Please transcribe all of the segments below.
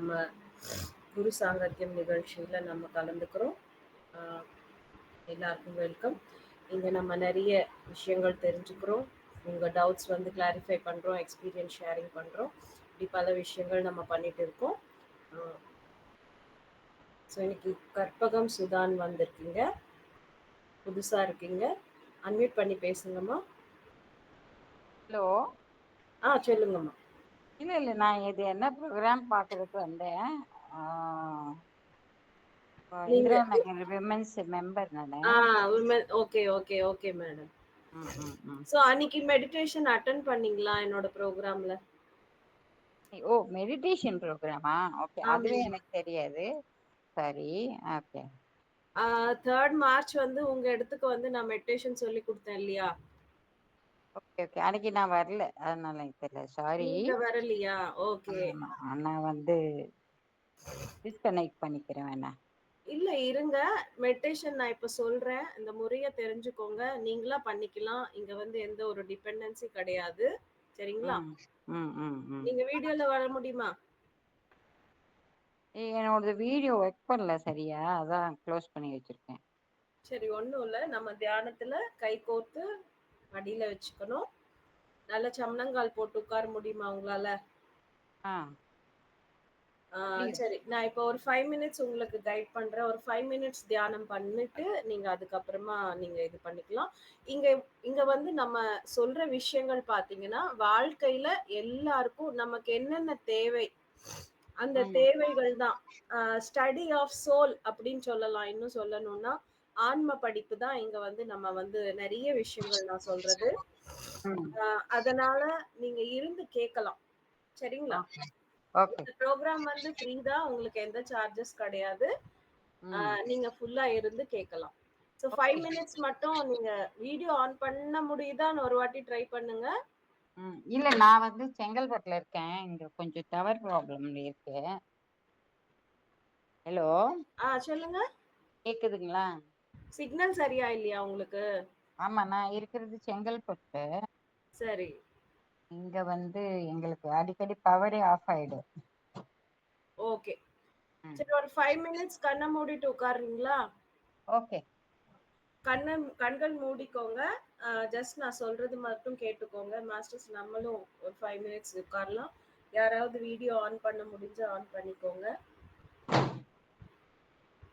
நம்ம குரு சாங்கத்தியம் நிகழ்ச்சியில நம்ம கலந்துக்கிறோம். ஆஹ் எல்லாருக்கும் வெல்கம். இங்க நம்ம நிறைய விஷயங்கள் தெரிஞ்சுக்கிறோம். உங்க டவுட்ஸ் வந்து கிளாரிஃபை பண்றோம், எக்ஸ்பீரியன்ஸ் ஷேரிங் பண்றோம். இப்படி பல விஷயங்கள் நம்ம பண்ணிட்டு இருக்கோம். ஸோ இன்னைக்கு கற்பகம் சுதான் வந்திருக்கீங்க, புதுசா இருக்கீங்க. அன்மியூட் பண்ணி பேசுங்கம்மா. ஹலோ. சொல்லுங்கம்மா. இல்ல நான் இது என்ன ப்ரோக்ராம் பார்க்கறதுக்கு வந்தேன். ஆஹ் நீங்க இந்திரா நகர் விமென்ஸ் மெம்பர் நானு. Okay okay okay madam. ம், ம், ம். ஸோ அன்னைக்கு மெடிடேஷன் அட்டன் பண்ணீங்களா என்னோட ப்ரோக்ராம்ல? ஓ, மெடிடேஷன் ப்ரோக்ராமா? ஓகே, அதுவே ஆமாம். எனக்கு தெரியாது. சரி, ஓகே. 3rd மார்ச் வந்து உங்க இடத்துக்கு வந்து நான் மெடிடேஷன் சொல்லி கொடுத்தேன் இல்லையா? ஓகே ஓகே, அன்னைக்கு நான் வரல, அதனால எனக்கு தெரியல. சாரி. நீங்க வரலையா? ஓகே. ஆமா, நான் வந்து டிஸ்கனெக்ட் பண்ணிக்கிறேன் வேணா. இல்ல இருங்க, மெடிடேஷன் நான் இப்ப சொல்றேன். இந்த முறைய தெரிஞ்சுக்கோங்க. நீங்களா பண்ணிக்கலாம். இங்க வந்து எந்த ஒரு டிபெண்டன்சி கிடையாது. சரிங்களா? ம், ம், ம், ம். நீங்க வீடியோல வர முடியுமா? என்னோட வீடியோ ஒர்க் பண்ணல சரியா, அதான் க்ளோஸ் பண்ணி வச்சிருக்கேன். சரி, ஒண்ணும் இல்ல. நம்ம தியானத்துல கை கோர்த்து மடியில வச்சுக்கணும். நல்ல சமணங்கால் போட்டு உட்கார முடியுமா உங்களால? ஆ, முடியும். சரி. நான் இப்போ ஒரு 5 மினிட்ஸ் உங்களுக்கு கைட் பண்றேன். ஒரு 5 மினிட்ஸ் தியானம் பண்ணிட்டு, நீங்க அதுக்கப்புறமா நீங்க இது பண்ணிக்கலாம். இங்க இங்க வந்து நம்ம சொல்ற விஷயங்கள் பார்த்தீங்கன்னா, வாழ்க்கையில எல்லாருக்கும் நமக்கு என்னென்ன தேவை, அந்த ம், தேவைகள் தான். ஸ்டடி ஆஃப் சோல் அப்படின்னு சொல்லலாம். இன்னும் சொல்லணும்னா, ஆன்ம படிப்பு தான் இங்க வந்து நம்ம வந்து நெறைய விஷயங்கள் நான் சொல்றது. ம். அதனால நீங்க இருந்து கேட்கலாம். சரிங்களா? Okay okay. இந்த ப்ரோக்ராம் வந்து ஃப்ரீ தான். உங்களுக்கு எந்த சார்ஜஸ் கிடையாது. ம். நீங்க ஃபுல்லா இருந்து கேட்கலாம். So 5 okay. மினிட்ஸ் மட்டும் நீங்க வீடியோ ஆன் பண்ண முடியுதான்னு ஒரு வாட்டி ட்ரை பண்ணுங்க. இல்ல, நான் வந்து செங்கல்பட்டுல இருக்கேன். இங்க கொஞ்சம் டவர் ப்ராப்ளம் இருக்கு. ஹலோ, சொல்லுங்க. கேக்குதுங்களா? சிக்னல் சரியா இல்லையா உங்களுக்கு? ஆமா, நான் இருக்கிறது செங்கல்பட்டு. சரி. இங்க வந்து எங்களுக்கு அடிக்கடி பவரே ஆஃப் ஆயிடும். ஓகே. ம். சரி, ஒரு 5 மினிட்ஸ் கண்ண மூடிட்டு உட்காருறீங்களா? ஓகே. கண்கள் மூடிக்கோங்க. ஜஸ்ட் நான் சொல்றது மட்டும் கேட்டுக்கோங்க. மாஸ்டர்ஸ் நம்மளும் ஒரு 5 மினிட்ஸ் உட்காரலாம். யாராவது வீடியோ ஆன் பண்ண முடிஞ்சா ஆன் பண்ணிக்கோங்க.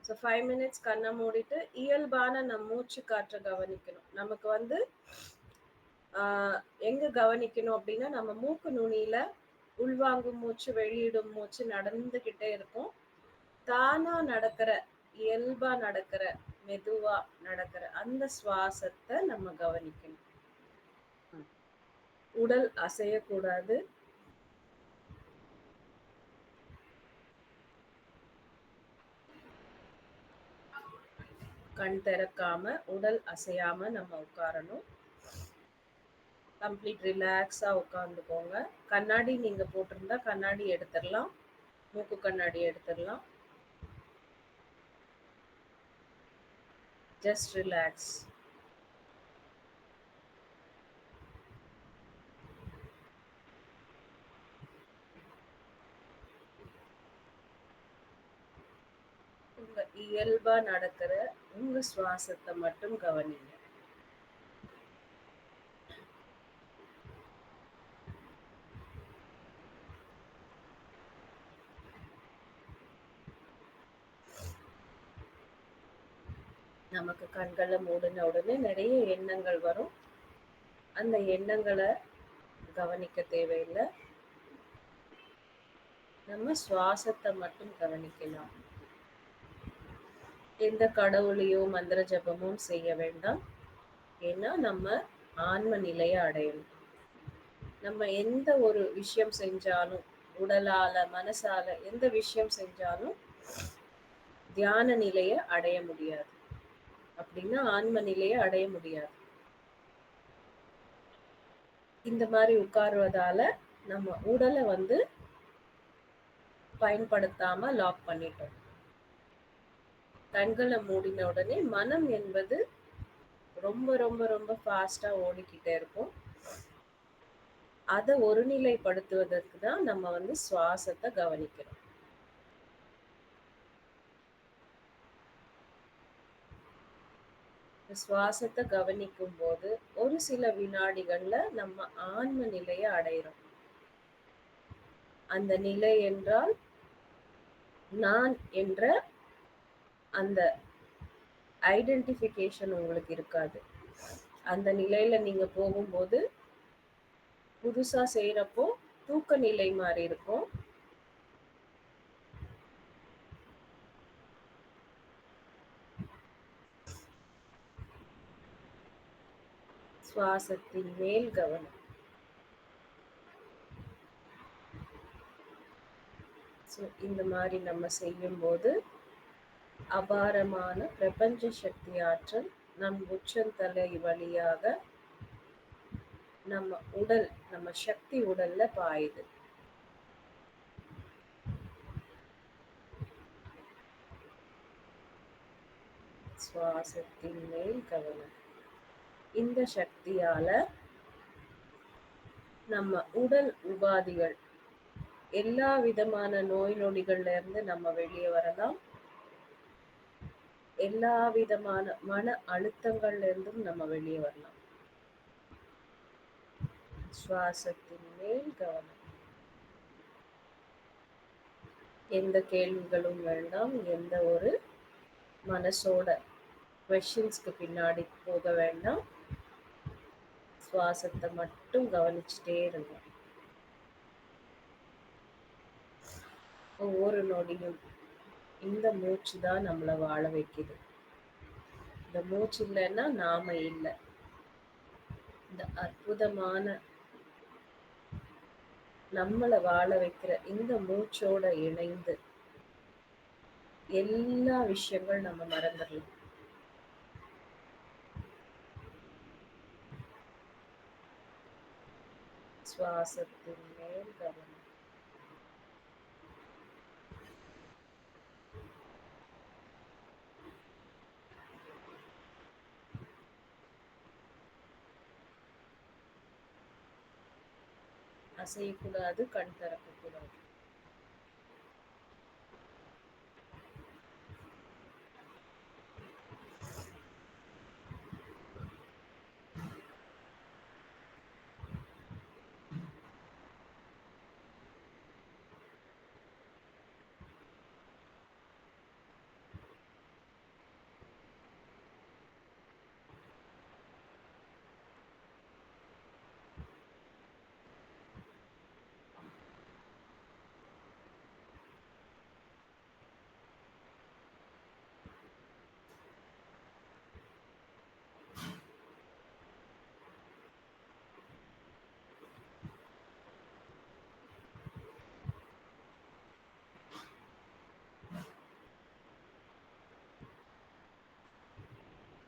ஸோ 5 மினிட்ஸ் கண்ணை மூடிட்டு இயல்பான நம் மூச்சு காற்றை கவனிக்கணும். நமக்கு வந்து எங்க கவனிக்கணும் அப்படின்னா, நம்ம மூக்கு நுனியில உள்வாங்கும் மூச்சு, வெளியிடும் மூச்சு நடந்துகிட்டே இருக்கும். தானா நடக்கிற, இயல்பா நடக்கிற, மெதுவா நடக்கிற அந்த சுவாசத்தை நம்ம கவனிக்கணும். ம். உடல் அசையக்கூடாது. கண் திறக்காம உடல் அசையாம நம்ம உட்காரணும். கம்ப்ளீட் ரிலாக்ஸா உட்காந்துக்கோங்க. கண்ணாடி நீங்க போட்டிருந்தா கண்ணாடி எடுத்துடலாம். மூக்கு கண்ணாடி எடுத்துடலாம். Just relax. உங்க இயல்பா நடக்கிற உங்க சுவாசத்தை மட்டும் கவனிங்க. நமக்கு கண்களை மூடின உடனே நிறைய எண்ணங்கள் வரும். அந்த எண்ணங்களை கவனிக்க தேவையில்லை. நம்ம சுவாசத்தை மட்டும் கவனிக்கலாம். எந்த கடவுளையோ மந்திர ஜபமும் செய்ய வேண்டாம். ஏன்னா நம்ம ஆன்ம நிலையை அடையணும். நம்ம எந்த ஒரு விஷயம் செஞ்சாலும், உடலால மனசால எந்த விஷயம் செஞ்சாலும் தியான நிலையை அடைய முடியாது. அப்படின்னா ஆன்ம நிலையை அடைய முடியாது. இந்த மாதிரி உட்காருவதால நம்ம உடலை வந்து பயன்படுத்தாம லாக் பண்ணிட்டோம். கண்களை மூடின உடனே மனம் என்பது ரொம்ப ரொம்ப ரொம்ப ஃபாஸ்டா ஓடிக்கிட்டே இருக்கும். அதை ஒருநிலைப்படுத்துவதற்கு தான் நம்ம வந்து சுவாசத்தை கவனிக்கிறோம். சுவாசத்தை கவனிக்கும் போது ஒரு சில வினாடிகள்ல நம்ம ஆன்ம நிலையை அடையிறோம். அந்த நிலை என்றால் நான் என்ற அந்த ஐடென்டிஃபிகேஷன் உங்களுக்கு இருக்காது. அந்த நிலையில நீங்க போகும்போது புதுசா செய்யறப்போ தூக்க நிலை மாறி இருக்கும். சுவாசத்தின் மேல் கவனம். இந்த மாதிரி நம்ம செய்யும்போது அபாரமான பிரபஞ்ச சக்தி ஆற்றல் நம் உச்சந்தலை வழியாக நம்ம உடல், நம்ம சக்தி உடல்ல பாயுது. சுவாசத்தின் மேல் கவனம். இந்த சக்தியால நம்ம உடல் உபாதிகள், எல்லா விதமான நோய் நொடிகள்ல இருந்து நம்ம வெளியே வரலாம். எல்லா விதமான மன அழுத்தங்கள்ல இருந்தும் நம்ம வெளியே வரலாம். சுவாசத்தின் மேல் கவனம். எந்த கேள்விகளும் வேண்டாம். எந்த ஒரு மனசோட கொஸ்டின்ஸ்க்கு பின்னாடி போக வேண்டாம். சுவாசத்தை மட்டும் கவனிச்சுட்டே இருங்க. ஒவ்வொரு நொடியும் இந்த மூச்சு தான் நம்மளை வாழ வைக்குது. இந்த மூச்சு இல்லைன்னா நாம இல்லை. இந்த அற்புதமான நம்மளை வாழ வைக்கிற இந்த மூச்சோட இணைந்து எல்லா விஷயங்கள் நம்ம மறந்துடலாம். சுவாசத்தின் மேல் கவனம். அசையக்கூடாது, கண் திறக்கக்கூடாது.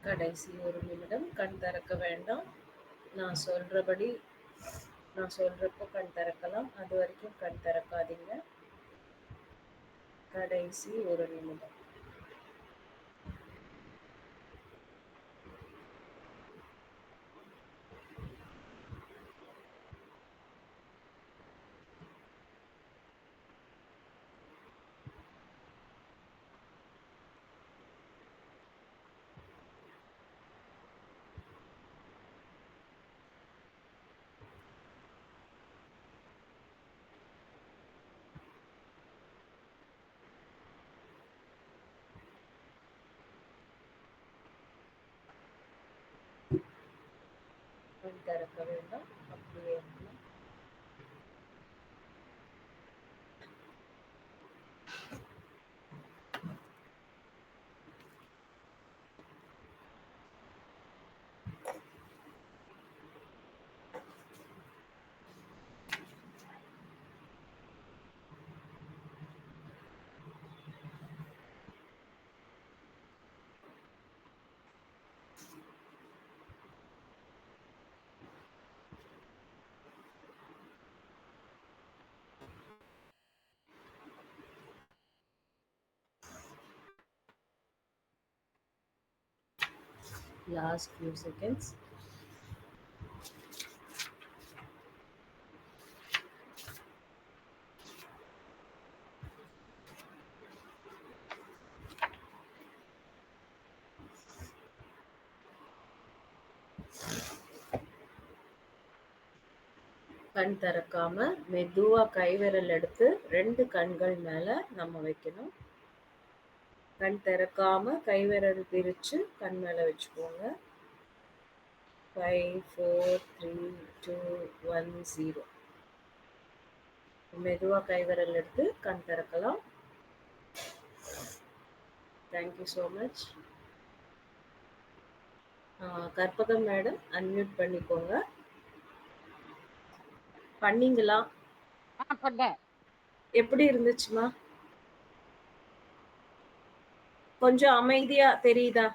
கடைசி ஒரு நிமிடம் கண் திறக்க வேண்டாம். நான் சொல்றபடி, நான் சொல்றப்போ கண் திறக்கலாம். அது வரைக்கும் கண் திறக்காதீங்க. கடைசி ஒரு நிமிடம். கண் திறக்க வேண்டாம். அப்படியே இருக்கலாம். Last few seconds. கண் திறக்காம மெதுவா கைவிரல் எடுத்து 2 கண்கள் மேல நம்ம வைக்கணும். கண் திறக்காம கைவிரல் பிரிச்சு கண் மேல வச்சுக்கோங்க. 5, 4, 3, 2, 1, 0. மெதுவா கைவிரல் எடுத்து கண் திறக்கலாம். Thank you so much. Karpagam madam unmute பண்ணிக்கோங்க. பண்ணீங்களா? பண்ணேன். எப்படி இருந்துச்சுமா? கொஞ்சம் அமைதியா தெரியுதா?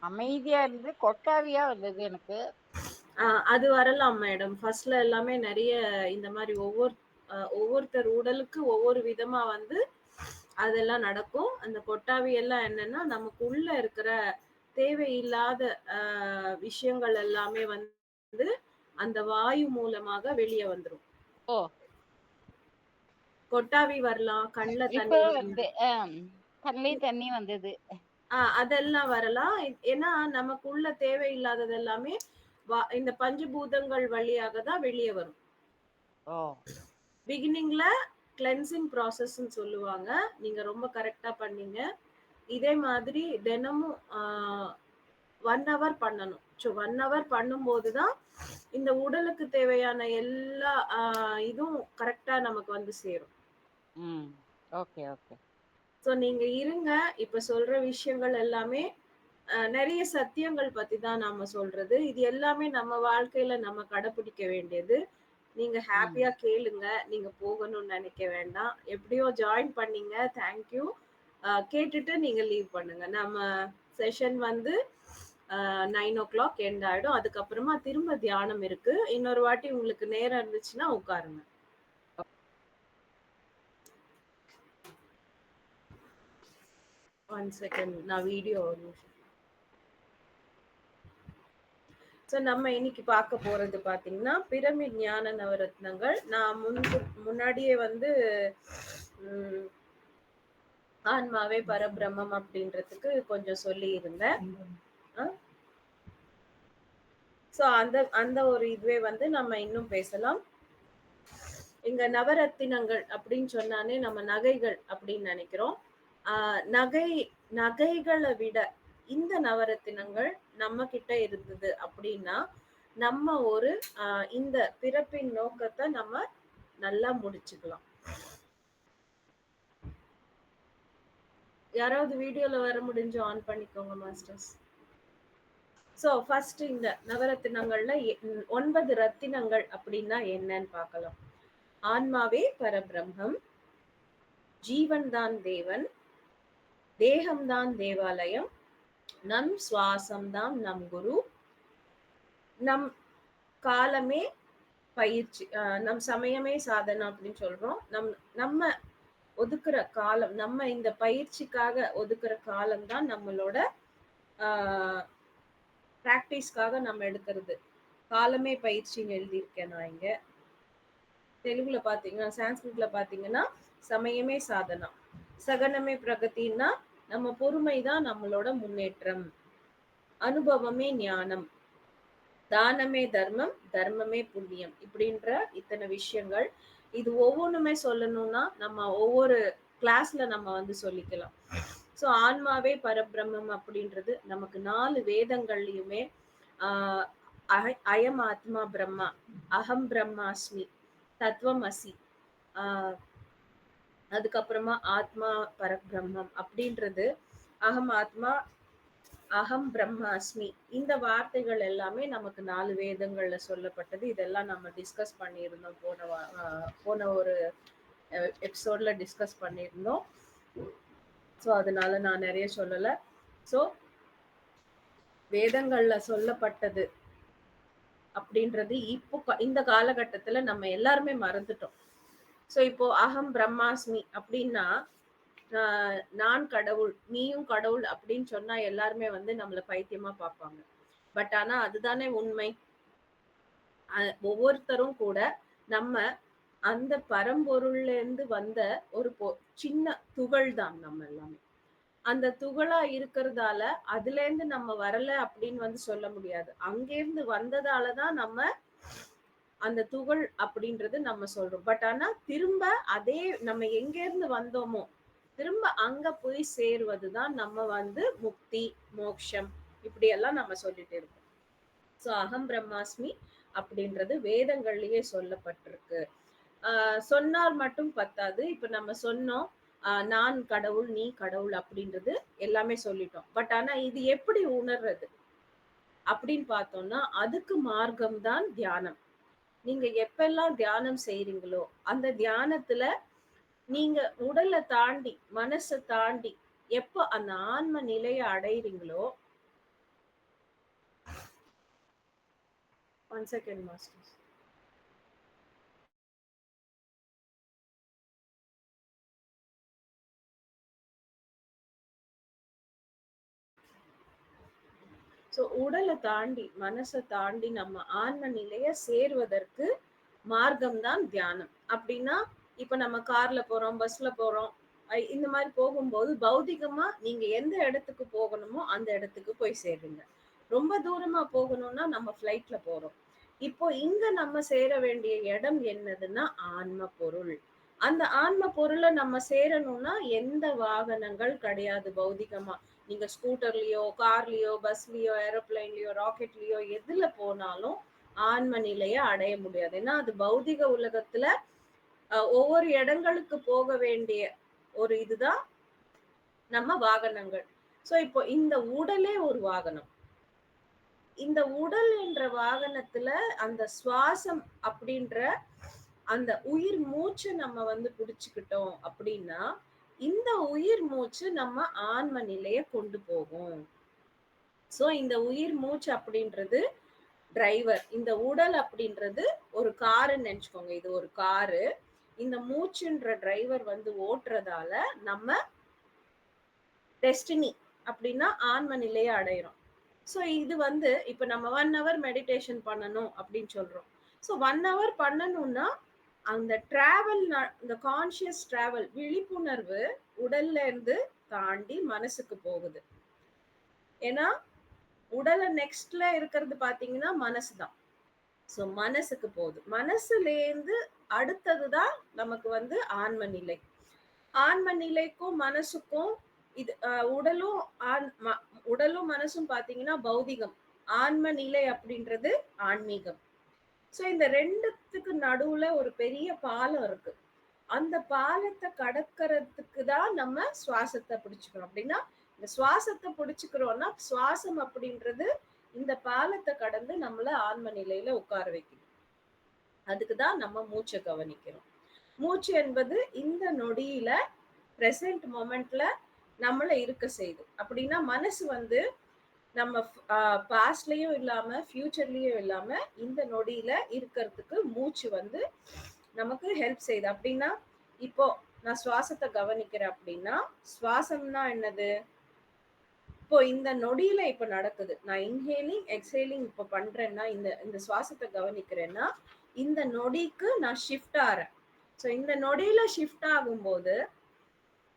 அமைதியா இருந்து கொட்டாவியா வந்தது எனக்கு. அது வரலாம் மேடம். ஃபர்ஸ்ட்ல எல்லாமே நெறைய இந்த மாரி ஒவ்வொருத்தர் உடலுக்கு ஒவ்வொரு விதமா வந்து அதெல்லாம் நடக்கும். அந்த கொட்டாவி எல்லாம் என்னன்னா, நமக்கு உள்ள இருக்கிற தேவையில்லாத அ விஷயங்கள் எல்லாமே வந்து அந்த வாயு மூலமாக வெளிய வந்துரும். ஓ! கொட்டாவி வரலாம், கண்ல இப்போ தண்ணி வந்து வந்து கண்லயும் தண்ணி வந்தது. அதெல்லாம் வரலாம். ஏன்னா, நமக்குள்ள தேவையில்லாதது எல்லாமே இந்த பஞ்சபூதங்கள் வழியாக தான் வெளிய வரும். ஓ! பிகினிங்ல கிளென்சிங் ப்ராசஸ்ன்னு சொல்லுவாங்க. நீங்க ரொம்ப கரெக்ட்டா பண்ணீங்க. இதே மாதிரி தினமும் 1 ஹவர் பண்ணணும். 1 ஹவர் பண்ணும்போது தான் இந்த உடலுக்கு தேவையான எல்லா இதுவும் கரெக்ட்டா நமக்கு வந்து சேரும். ம். Okay, okay. ஸோ நீங்க இருங்க. இப்ப சொல்ற விஷயங்கள் எல்லாமே நெறைய சத்தியங்கள் பத்தி தான் நாம சொல்றது. இது எல்லாமே நம்ம வாழ்க்கையில நம்ம கடைப்பிடிக்க வேண்டியது. நீங்க ம். ஹேப்பியா கேளுங்க. நீங்க போகணும்னு நெனைக்க வேண்டாம். எப்படியோ ஜாயின் பண்ணீங்க. Thank you. கேட்டுட்டு நீங்க லீவ் பண்ணுங்க. நம்ம செஷன் வந்து 9:00 எண்ட் ஆயிடும். அதுக்கப்புறமா திரும்ப தியானம் இருக்கு. இன்னொரு வாட்டி உங்களுக்கு நேரம் இருந்துச்சுன்னா உட்காருங்க. 1 செகண்ட். நான் வீடியோ ஒரு நிமிஷம். ஸோ நம்ம இன்னைக்கு பார்க்க போறது பார்த்தீங்கன்னா, பிரமிட் ஞான நவரத்னங்கள். நான் முன்னாடியே வந்து ம் ஆன்மாவே பரபிரம்மம் அப்படின்றதுக்கு கொஞ்சம் சொல்லியிருந்தேன். அ ஸோ அந்த அந்த ஒரு இதுவே வந்து நம்ம இன்னும் பேசலாம். இங்க நவரத்தினங்கள் அப்படின்னு சொன்னாலே நம்ம நகைகள் அப்படின்னு நினைக்கிறோம். நகை நகைகளை விட இந்த நவரத்தினங்கள் நம்ம கிட்ட இருந்தது அப்படின்னா, நம்ம ஒரு இந்த பிறப்பின் நோக்கத்தை நம்ம நல்லா முடிச்சுக்கலாம். யாராவது வீடியோல வர முடிஞ்சு ஆன் பண்ணிக்கோங்க மாஸ்டர்ஸ். ஸோ ஃபர்ஸ்ட் இந்த நவரத்தினங்கள்ல 9 ரத்தினங்கள் அப்படின்னா என்னன்னு பார்க்கலாம். ஆன்மாவே பரபிரம்மம், ஜீவன் தான் தேவன், தேகம்தான் தேவாலயம், நம் சுவாசம் தான் நம் குரு, நம் காலமே பயிற்சி, நம் சமயமே சாதனை அப்படின்னு சொல்றோம். நம்ம ஒதுக்குற காலம், நம்ம இந்த பயிற்சிக்காக ஒதுக்குற காலம் தான் நம்மளோட பிராக்டிஸ்க்காக நம்ம எடுக்கிறது. காலமே பயிற்சின்னு எழுதியிருக்கேன் நான் இங்க. தெலுங்குல பாத்தீங்கன்னா, சான்ஸ்கிரிட்ல பாத்தீங்கன்னா சமயமே சாதனா, சகனமே பிரகதின்னா நம்ம பொறுமை தான் நம்மளோட முன்னேற்றம், அனுபவமே ஞானம், தானமே தர்மம், தர்மமே புண்ணியம், இப்படின்ற இத்தனை விஷயங்கள். இது ஒவ்வொன்றுமே சொல்லணும்னா நம்ம ஒவ்வொரு கிளாஸ்ல நம்ம வந்து சொல்லிக்கலாம். ஸோ ஆன்மாவே பரபிரம்மம் அப்படின்றது நமக்கு 4 வேதங்கள்லயுமே ஆஹ் அயம் ஆத்மா பிரம்மா, அகம் பிரம்மாஸ்மி, தத்துவம் அசி, அதுக்கப்புறமா ஆத்மா பரபிரம்மம் அப்படின்றது, அகம் ஆத்மா, அகம் பிரம்மாஸ்மி, இந்த வார்த்தைகள் எல்லாமே நமக்கு 4 வேதங்கள்ல சொல்லப்பட்டது. இதெல்லாம் நம்ம டிஸ்கஸ் பண்ணியிருந்தோம். போன ஒரு எபிசோட்ல டிஸ்கஸ் பண்ணியிருந்தோம். ஸோ அதனால நான் நிறைய சொல்லல. ஸோ வேதங்கள்ல சொல்லப்பட்டது அப்படின்றது இப்போ இந்த காலகட்டத்துல நம்ம எல்லாருமே மறந்துட்டோம். ஸோ இப்போ அகம் பிரம்மாஸ்மி அப்படின்னா, நான் கடவுள், நீயும் கடவுள் அப்படின்னு சொன்னா எல்லாருமே வந்து நம்மள பைத்தியமா பார்ப்பாங்க. பட் ஆனா அதுதானே உண்மை. ஒவ்வொருத்தரும் கூட நம்ம அந்த பரம்பொருள்ல இருந்து வந்த ஒரு சின்ன துகள் தான் நம்ம எல்லாமே. அந்த துகளா இருக்கிறதால அதுல இருந்து நம்ம வரல அப்படின்னு வந்து சொல்ல முடியாது. அங்கிருந்து வந்ததாலதான் நம்ம அந்த துகள் அப்படின்றது நம்ம சொல்றோம். பட் ஆனா திரும்ப அதே நம்ம எங்க இருந்து வந்தோமோ திரும்ப அங்க போய் சேருவதுதான் நம்ம வந்து முக்தி, மோக்ஷம் இப்படியெல்லாம் நம்ம சொல்லிட்டு இருக்கோம். சோ அகம் பிரம்மாஸ்மி அப்படின்றது வேதங்கள்லயே சொல்லப்பட்டிருக்கு. சொன்னால் மட்டும் பத்தாது. இப்ப நம்ம சொன்னோம், நான் கடவுள், நீ கடவுள் அப்படின்றது எல்லாமே சொல்லிட்டோம். பட் ஆனா இது எப்படி உணர்றது? அப்படின்னு பார்த்தோம்னா, அதுக்கு மார்க்கம் தான் தியானம். நீங்க எப்பல்லாம் தியானம் செய்றீங்களோ, அந்த தியானத்துல நீங்க உடல தாண்டி, மனச தாண்டி எப்ப அந்த ஆன்ம நிலைய அடையறீங்களோ 1 செகண்ட் மாஸ்டர்ஸ். சோ உடல தாண்டி, மனச தாண்டி நம்ம ஆன்ம நிலைய சேர்வதற்கு மார்க்கம் தான் தியானம். அப்படின்னா, இப்ப நம்ம கார்ல போறோம், பஸ்ல போறோம். இந்த மாரி போகும்போது பௌதிகமா நீங்க எந்த இடத்துக்கு போகணுமோ, அந்த இடத்துக்கு போய் சேருங்க. ரொம்ப தூரமா போகணும்னா நம்ம ஃப்ளைட்ல போறோம். இப்போ இங்க நம்ம சேர வேண்டிய இடம் என்னதுன்னா, ஆன்ம பொருள். அந்த ஆன்ம பொருள நம்ம சேரணும்னா, எந்த வாகனங்கள் கிடையாது பௌதிகமா. நீங்க ஸ்கூட்டர்லயோ, கார்லயோ, பஸ்லயோ, ஏரோப்ளேன்லயோ, ராக்கெட்லயோ எதுல போனாலும் ஆன்ம நிலைய அடைய முடியாது. ஏன்னா, அது பௌதிக உலகத்துல ஒவ்வொரு இடங்களுக்கு போக வேண்டிய ஒரு இதுதான் நம்ம வாகனங்கள். சோ இப்போ இந்த உடலே ஒரு வாகனம். இந்த உடல் என்ற வாகனத்துல அந்த சுவாசம் அப்படின்ற அந்த உயிர் மூச்சு நம்ம வந்து புடிச்சுக்கிட்டோம் அப்படின்னா, இந்த உயிர் மூச்சு நம்ம ஆன்ம நிலைய கொண்டு போகும். சோ இந்த உயிர் மூச்சு அப்படின்றது டிரைவர். இந்த உடல் அப்படின்றது ஒரு காருன்னு நெனச்சுக்கோங்க. இது ஒரு காரு. இந்த மூச்சுன்ற டிரைவர் வந்து ஓட்டுறதால நம்ம டெஸ்டினி அப்படின்னா ஆன்ம நிலைய அடையிறோம். சோ இது வந்து இப்ப நம்ம 1 ஹவர் மெடிடேஷன் பண்ணணும் அப்படின்னு சொல்றோம். சோ 1 ஹவர் பண்ணணும்னா அந்த டிராவல் இந்த கான்ஷியஸ் டிராவல் விழிப்புணர்வு உடல்ல இருந்து தாண்டி மனசுக்கு போகுது. ஏன்னா உடல நெக்ஸ்ட்ல இருக்கிறது பாத்தீங்கன்னா மனசு தான். சோ மனசுக்கு போகுது. மனசுலேருந்து அடுத்ததுதான் நமக்கு வந்து ஆன்ம நிலை. ஆன்ம நிலைக்கும் மனசுக்கும் இது உடலும் உடலும் மனசும் பாத்தீங்கன்னா பௌதிகம். ஆன்ம நிலை அப்படின்றது ஆன்மீகம். சோ இந்த 2த்துக்கு நடுவுல ஒரு பெரிய பாலம் இருக்கு. அந்த பாலத்த கடக்கறதுக்கு தான் நம்ம சுவாசத்த பிடிச்சுக்கிறோம். அப்படின்னா, இந்த சுவாசத்த பிடிச்சுக்கிறோம்னா, சுவாசம் அப்படின்றது இந்த பாலத்த கடந்து நம்மள ஆன்ம நிலையில உட்கார வைக்குது. அதுக்கு தான் நம்ம மூச்ச கவனிக்கிறோம். மூச்சு என்பது இந்த நொடியில பிரசன்ட் மொமெண்ட்ல நம்மள இருக்க செய்யுது. அப்படின்னா மனசு வந்து நம்ம பாஸ்ட்லயும் இல்லாம, ஃபியூச்சர்லயும் இல்லாம இந்த நொடியில இருக்கிறதுக்கு மூச்சு வந்து நமக்கு ஹெல்ப் செய்யுது. அப்படின்னா, இப்போ நான் சுவாசத்த கவனிக்கிறேன் அப்படின்னா, சுவாசம்னா என்னது? இப்போ இந்த நொடியில இப்ப நடக்குது. நான் இன்ஹேலிங், எக்ஸ்ஹேலிங் இப்ப பண்றேன்னா, இந்த இந்த சுவாசத்த கவனிக்கிறேன்னா, இந்த நொடிக்கு நான் ஷிஃப்ட் ஆறேன். சோ இந்த நொடியில ஷிஃப்ட் ஆகும்போது,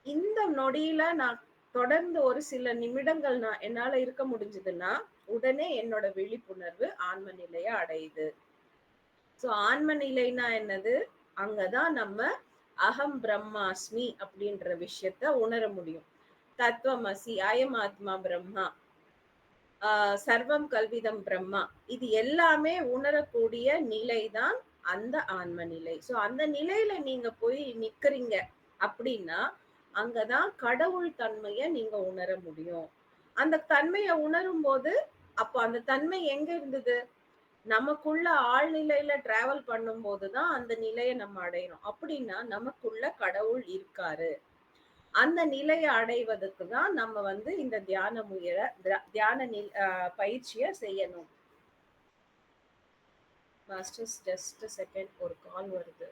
இந்த நொடியில நான் தொடர்ந்து ஒரு சில நிமிடங்கள் நான் என்னால இருக்க முடிஞ்சதுன்னா, உடனே என்னோட விழிப்புணர்வு ஆன்ம நிலைய அடையுது. சோ ஆன்ம நிலைனா என்னது? அங்கதான் நம்ம அகம் பிரம்மாஸ்மி அப்படின்ற விஷயத்த உணர முடியும். தத்துவமசி, அயம் ஆத்மா பிரம்மா, சர்வம் கல்விதம் பிரம்மா. இது எல்லாமே உணரக்கூடிய நிலைதான் அந்த ஆன்ம நிலை. சோ அந்த நிலையில நீங்க போய் நிக்கிறீங்க அப்படின்னா, அங்கதான் கடவுள் தன்மைய நீங்க உணர முடியும். அந்த தன்மைய உணரும்போது, அப்போ அந்த தன்மை எங்க இருந்தது? நமக்குள்ள ஆழ்நிலையில டிராவல் பண்ணும்போது தான் அந்த நிலைய நம்ம அடையறோம். அப்படின்னா நமக்குள்ள கடவுள் இருக்காரு. அந்த நிலைய அடைவதற்கு தான் நம்ம வந்து இந்த தியான தியான பயிற்சிய செய்யணும். மாஸ்டர்ஸ் ஜஸ்ட் a செகண்ட் ஒரு கால் வருது.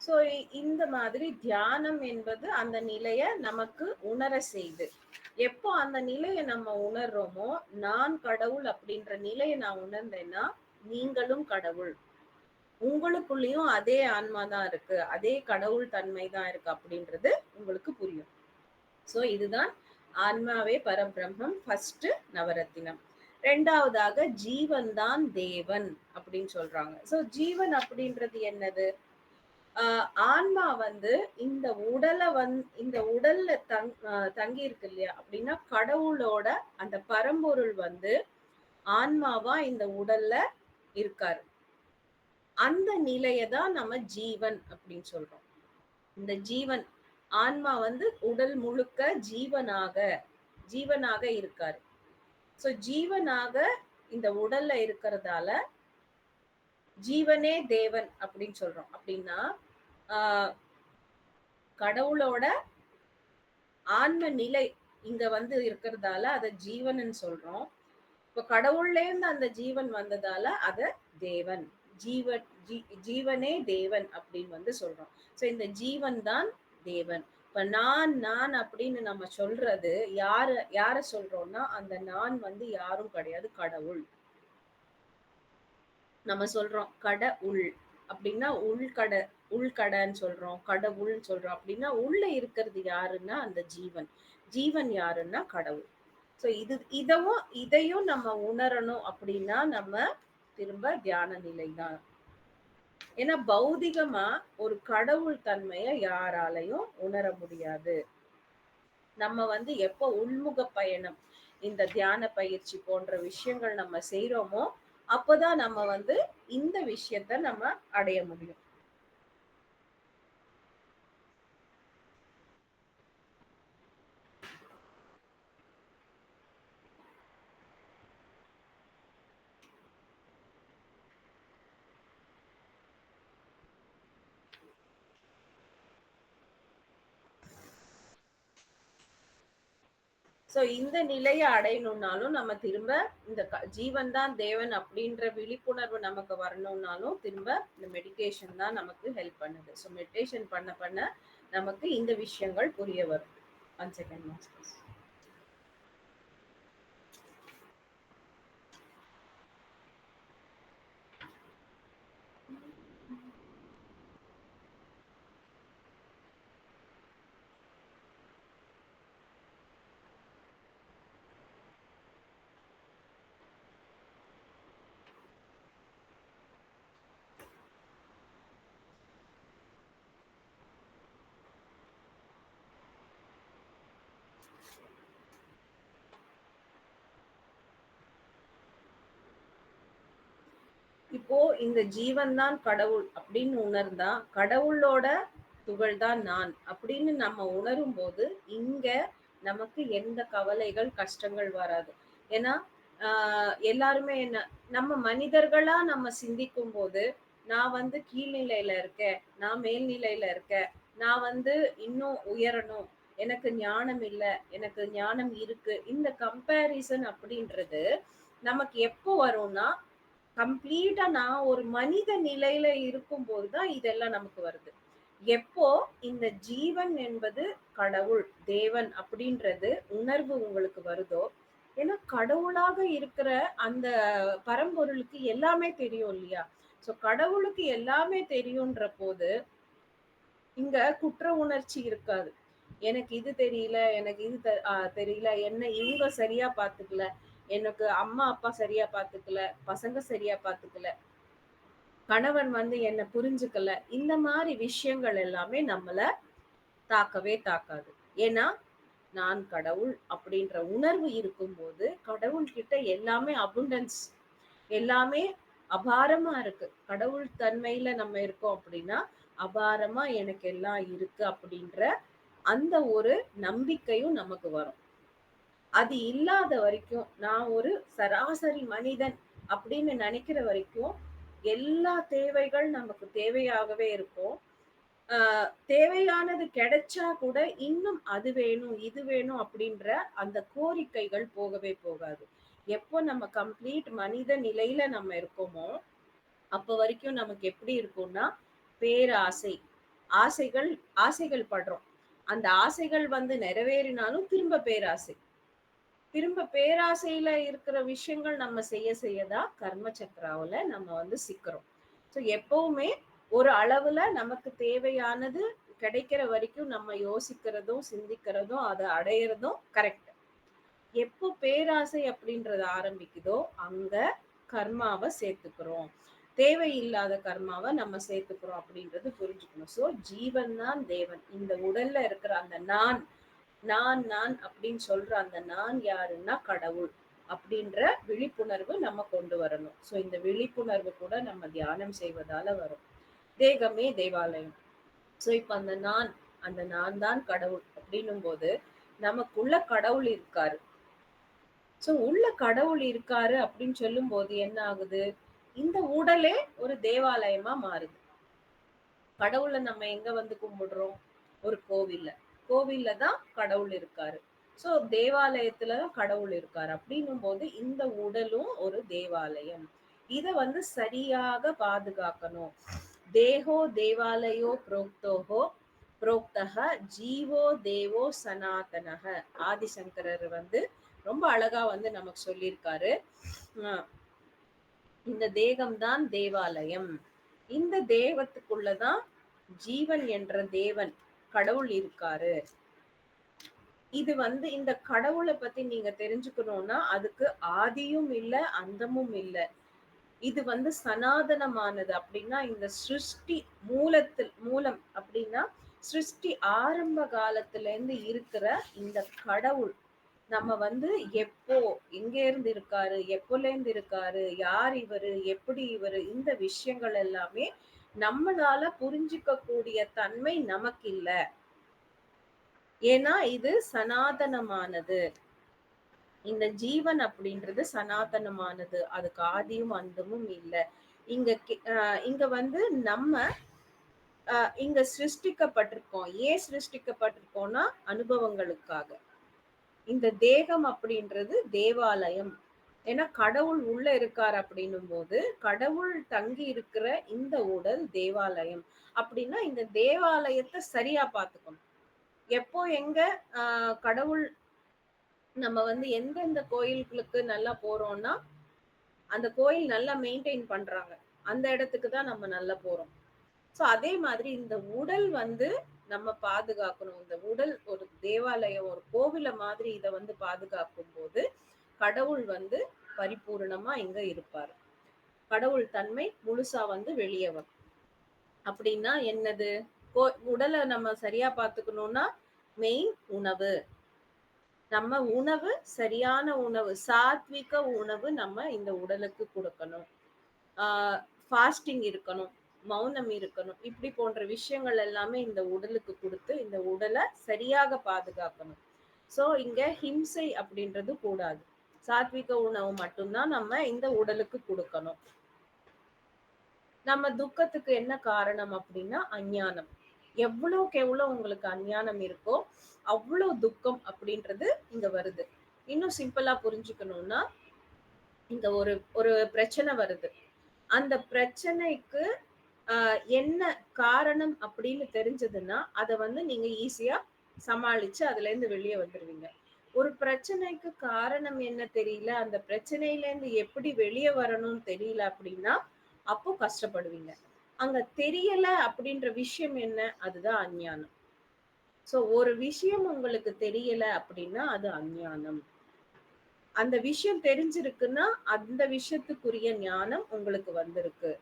சோ இந்த மாதிரி தியானம் என்பது அந்த நிலைய நமக்கு உணர செய்து. எப்போ அந்த நிலைய நம்ம உணர்றோமோ, நான் கடவுள் அப்படின்ற நிலைய நான் உணர்ந்தேன்னா, நீங்களும் கடவுள். உங்களுக்குள்ளயும் அதே ஆன்மா தான் இருக்கு. அதே கடவுள் தன்மை தான் இருக்கு அப்படின்றது உங்களுக்கு புரியும். சோ இதுதான் ஆன்மாவே பரபிரம்மம் ஃபர்ஸ்ட் நவரத்தினம். 2வதாக ஜீவன் தான் தேவன் அப்படின்னு சொல்றாங்க. சோ ஜீவன் அப்படின்றது என்னது? ஆன்மா வந்து இந்த இந்த உடல்ல தங்கி இருக்கு இல்லையா? அப்படின்னா கடவுளோட அந்த பரம்பொருள் வந்து ஆன்மாவா இந்த உடல்ல இருக்காரு. அந்த நிலைய தான் நம்ம ஜீவன் அப்படின்னு சொல்றோம். இந்த ஜீவன் ஆன்மா வந்து உடல் முழுக்க ஜீவனாக இருக்காரு. சோ ஜீவனாக இந்த உடல்ல இருக்கிறதால ஜீவனே தேவன் அப்படின்னு சொல்றோம். அப்படின்னா ஆஹ் கடவுளோட ஆன்ம நிலை இங்க வந்து இருக்கிறதால அத ஜீவன்னு சொல்றோம். இப்ப கடவுள்ல இருந்து அந்த ஜீவன் வந்ததால அத தேவன் ஜீவன் ஜீவனே தேவன் அப்படின்னு வந்து சொல்றோம். சோ இந்த ஜீவன் தான் தேவன். இப்ப நான் அப்படின்னு நம்ம சொல்றது யார சொல்றோம்னா அந்த நான் வந்து யாரும் கிடையாது, கடவுள். நம்ம சொல்றோம் கட உள் அப்படின்னா உள்கடன்னு சொல்றோம், கடவுள்னு சொல்றோம். அப்படின்னா உள்ள இருக்கிறது யாருன்னா அந்த ஜீவன். ஜீவன் யாருன்னா கடவுள். சோ இதையும் நம்ம உணரணும் அப்படின்னா நம்ம திரும்ப தியான நிலை தான். ஏன்னா பௌதிகமா ஒரு கடவுள் தன்மைய யாராலையும் உணர முடியாது. நம்ம வந்து எப்ப உள்முக பயணம் இந்த தியான பயிற்சி போன்ற விஷயங்கள் நம்ம செய்யறோமோ அப்பதான் நம்ம வந்து இந்த விஷயத்த நம்ம அடைய முடியும். சோ இந்த நிலையை அடையணும்னாலும் நம்ம திரும்ப இந்த ஜீவன் தான் தேவன் அப்படின்ற விழிப்புணர்வு நமக்கு வரணும்னாலும் திரும்ப இந்த மெடிடேஷன் தான் நமக்கு ஹெல்ப் பண்ணுது. ஸோ மெடிடேஷன் பண்ண பண்ண நமக்கு இந்த விஷயங்கள் புரிய வரும். 1 செகண்ட் மாஸ்டர்ஸ். இப்போ இந்த ஜீவன் தான் கடவுள் அப்படின்னு உணர்ந்தா கடவுளோட துகள் தான் நான் அப்படின்னு நம்ம உணரும் போது இங்க நமக்கு எந்த கவலைகள் கஷ்டங்கள் வராது. ஏன்னா எல்லாருமே என்ன நம்ம மனிதர்களா நம்ம சிந்திக்கும் போது நான் வந்து கீழ்நிலையில இருக்கேன், நான் மேல்நிலையில இருக்கேன், நான் வந்து இன்னும் உயரணும், எனக்கு ஞானம் இல்லை, எனக்கு ஞானம் இருக்கு, இந்த கம்பேரிசன் அப்படின்றது நமக்கு எப்போ வரும்னா கம்ப்ளீட்டா நான் ஒரு மனித நிலையில இருக்கும்போது தான் இதெல்லாம் நமக்கு வருது. எப்போ இந்த ஜீவன் என்பது கடவுள், தேவன் அப்படின்றது உணர்வு உங்களுக்கு வருதோ, ஏன்னா கடவுளாக இருக்கிற அந்த பரம்பொருளுக்கு எல்லாமே தெரியும் இல்லையா? சோ கடவுளுக்கு எல்லாமே தெரியுன்ற போது இங்க குற்ற உணர்ச்சி இருக்காது. எனக்கு இது தெரியல, எனக்கு இது தெரியல, என்ன இவங்க சரியா பாத்துக்கல, எனக்கு அம்மா அப்பா சரியா பாத்துக்கல, பசங்க சரியா பாத்துக்கல, கணவன் வந்து என்ன புரிஞ்சுக்கல, இந்த மாதிரி விஷயங்கள் எல்லாமே நம்மள தாக்கவே தாக்காது. ஏன்னா நான் கடவுள் அப்படின்ற உணர்வு இருக்கும்போது கடவுள்கிட்ட எல்லாமே அபுண்டன்ஸ், எல்லாமே அபாரமா இருக்கு. கடவுள் தன்மையில நம்ம இருக்கோம் அப்படின்னா அபாரமா எனக்கு எல்லாம் இருக்கு அப்படின்ற அந்த ஒரு நம்பிக்கையும் நமக்கு வரும். அது இல்லாத வரைக்கும் நான் ஒரு சராசரி மனிதன் அப்படின்னு நினைக்கிற வரைக்கும் எல்லா தேவைகள் நமக்கு தேவையாகவே இருக்கும். தேவையானது கிடைச்சா கூட இன்னும் அது வேணும் இது வேணும் அப்படின்ற அந்த கோரிக்கைகள் போகவே போகாது. எப்போ நம்ம கம்ப்ளீட் மனித நிலையில நம்ம இருக்கோமோ அப்ப வரைக்கும் நமக்கு எப்படி இருக்கும்னா பேராசை, ஆசைகள் ஆசைகள் படுறோம். அந்த ஆசைகள் வந்து நிறைவேறினாலும் திரும்ப பேராசை. திரும்ப பேராசையில இருக்கிற விஷயங்கள் நம்ம செய்யதான் கர்ம சக்கராவுல நம்ம வந்து சிக்கிறோம். ஸோ எப்பவுமே ஒரு அளவுல நமக்கு தேவையானது கிடைக்கிற வரைக்கும் நம்ம யோசிக்கிறதும், சிந்திக்கிறதும், அத அடையறதும் கரெக்ட். எப்போ பேராசை அப்படின்றது ஆரம்பிக்குதோ, அங்க கர்மாவ சேர்த்துக்கிறோம். தேவையில்லாத கர்மாவ நம்ம சேர்த்துக்கிறோம் அப்படின்றது புரிஞ்சுக்கணும். ஸோ ஜீவன் தான் தேவன். இந்த உடல்ல இருக்கிற அந்த நான், நான் அப்படின்னு சொல்ற அந்த நான் யாருன்னா கடவுள். அப்படின்ற விழிப்புணர்வு நம்ம கொண்டு வரணும். ஸோ இந்த விழிப்புணர்வு கூட நம்ம தியானம் செய்வதால வரும். தேகமே தேவாலயம். ஸோ இப்ப அந்த நான் தான் கடவுள் அப்படின்னும் போது, நமக்குள்ள கடவுள் இருக்காரு. ஸோ உள்ள கடவுள் இருக்காரு அப்படின்னு சொல்லும்போது என்ன ஆகுது? இந்த உடலே ஒரு தேவாலயமா மாறுது. கடவுள நம்ம எங்க வந்து கும்பிடுறோம்? ஒரு கோவில்ல. கோவில்ல தான் கடவுள் இருக்காரு. ஸோ தேவாலயத்துல தான் கடவுள் இருக்காரு. அப்படின்னும்போது இந்த உடலும் ஒரு தேவாலயம். இத வந்து சரியாக பாதுகாக்கணும். தேஹோ தேவாலயோ புரோக்தோஹோ புரோக்தஹ ஜீவோ தேவோ சனாதனஹ. ஆதிசங்கரர் வந்து ரொம்ப அழகா வந்து நமக்கு சொல்லியிருக்காரு. இந்த தேகம்தான் தேவாலயம். இந்த தேகத்துக்குள்ளதான் ஜீவன் என்ற தேவன் கடவுள் இருக்காரு. இது வந்து இந்த கடவுளை பத்தி நீங்க தெரிஞ்சுக்கணும்னா அதுக்கு ஆதியும் இல்ல, அந்தமும் இல்ல. இது வந்து சனாதனமானது. அப்படின்னா இந்த சிருஷ்டி மூலம் அப்படின்னா சிருஷ்டி ஆரம்ப காலத்துல இருந்து இருக்கிற இந்த கடவுள் நம்ம வந்து எப்போ எங்க இருந்து இருக்காரு, எப்போல இருந்து இருக்காரு, யார் இவரு, எப்படி இவரு, இந்த விஷயங்கள் எல்லாமே நம்மளால புரிஞ்சுக்க கூடிய தன்மை நமக்கு இல்ல. ஏன்னா இது சனாதனமானது. இந்த ஜீவன் அப்படின்றது சனாதனமானது. அதுக்கு ஆதியும் அந்தமும் இல்ல. இங்க வந்து நம்ம இங்க சிருஷ்டிக்கப்பட்டிருக்கோம். ஏன் சிருஷ்டிக்கப்பட்டிருக்கோம்னா அனுபவங்களுக்காக. இந்த தேகம் அப்படின்றது தேவாலயம். ஏன்னா கடவுள் உள்ள இருக்காரு அப்படின்னும் போது கடவுள் தங்கி இருக்கிற இந்த உடல் தேவாலயம். அப்படின்னா இந்த தேவாலயத்தை சரியா பார்த்துக்கணும். எப்போ எங்க கடவுள் நம்ம வந்து எந்தெந்த கோயில்களுக்கு நல்லா போறோம்னா அந்த கோயில் நல்லா மெயின்டைன் பண்றாங்க. அந்த இடத்துக்கு தான் நம்ம நல்லா போறோம். ஸோ அதே மாதிரி இந்த உடல் வந்து நம்ம பாதுகாக்கணும். இந்த உடல் ஒரு தேவாலயம், ஒரு கோவில மாதிரி இத வந்து பாதுகாக்கும் போது, கடவுள் வந்து பரிபூரணமா இங்க இருப்பாரு. கடவுள் தன்மை முழுசா வந்து வெளிய வரும். அப்படின்னா என்னது? உடல நம்ம சரியா பார்த்துக்கணும்னா, மெயின் உணவு. நம்ம உணவு சரியான உணவு, சாத்விக உணவு நம்ம இந்த உடலுக்கு குடுக்கணும். ஃபாஸ்டிங் இருக்கணும், மௌனம் இருக்கணும். இப்படி போன்ற விஷயங்கள் எல்லாமே இந்த உடலுக்கு குடுத்து, இந்த உடலை சரியாக பாதுகாக்கணும். ஸோ இங்க ஹிம்சை அப்படின்றது கூடாது. சாத்விக உணவு மட்டும்தான் நம்ம இந்த உடலுக்கு குடுக்கணும். நம்ம துக்கத்துக்கு என்ன காரணம் அப்படின்னா அஞ்ஞானம். எவ்வளவுக்கு எவ்வளவு உங்களுக்கு அஞ்ஞானம் இருக்கோ அவ்வளவு துக்கம் அப்படின்றது இங்க வருது. இன்னும் சிம்பிளா புரிஞ்சுக்கணும்னா இங்க ஒரு ஒரு பிரச்சனை வருது. அந்த பிரச்சனைக்கு என்ன காரணம் அப்படின்னு தெரிஞ்சதுன்னா அத வந்து நீங்க ஈஸியா சமாளிச்சு அதுல இருந்து வெளியே வந்துருவீங்க. ஒரு பிரச்சனைக்கு காரணம் என்ன தெரியல, அந்த பிரச்சனையில இருந்து எப்படி வெளியே வரணும்னு தெரியல அப்படின்னா அப்போ கஷ்டப்படுவீங்க. அங்க தெரியல அப்படின்ற விஷயம் என்ன, அதுதான் அஞ்ஞானம். சோ ஒரு விஷயம் உங்களுக்கு தெரியல அப்படின்னா அது அஞ்ஞானம். அந்த விஷயம் தெரிஞ்சிருக்குன்னா அந்த விஷயத்துக்குரிய ஞானம் உங்களுக்கு வந்திருக்கு.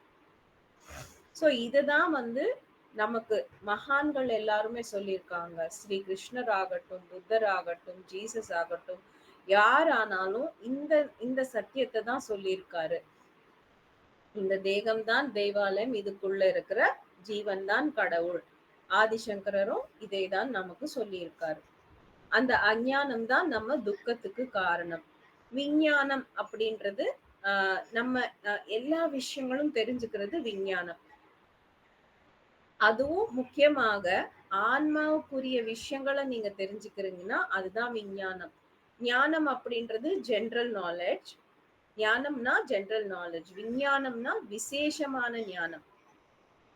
சோ இதுதான் வந்து நமக்கு மகான்கள் எல்லாருமே சொல்லியிருக்காங்க. ஸ்ரீ கிருஷ்ணர் ஆகட்டும், புத்தர் ஆகட்டும், ஜீசஸ் ஆகட்டும், யார் ஆனாலும் இந்த இந்த சத்தியத்தை தான் சொல்லியிருக்காரு. இந்த தேகம்தான் தேவாலயம், இதுக்குள்ள இருக்கிற ஜீவன் தான் கடவுள். ஆதிசங்கரரும் இதைதான் நமக்கு சொல்லியிருக்காரு. அந்த அஞ்ஞானம் தான் நம்ம துக்கத்துக்கு காரணம். விஞ்ஞானம் அப்படின்றது நம்ம எல்லா விஷயங்களும் தெரிஞ்சுக்கிறது விஞ்ஞானம். அதுவும் முக்கியமாக ஆன்மாவுக்குரிய விஷயங்களை நீங்க தெரிஞ்சுக்கிறீங்கன்னா அதுதான் விஞ்ஞானம். ஞானம் அப்படின்றது ஜென்ரல் நாலேஜ். ஞானம்னா ஜென்ரல் நாலேஜ். விஞ்ஞானம்னா விசேஷமான ஞானம்.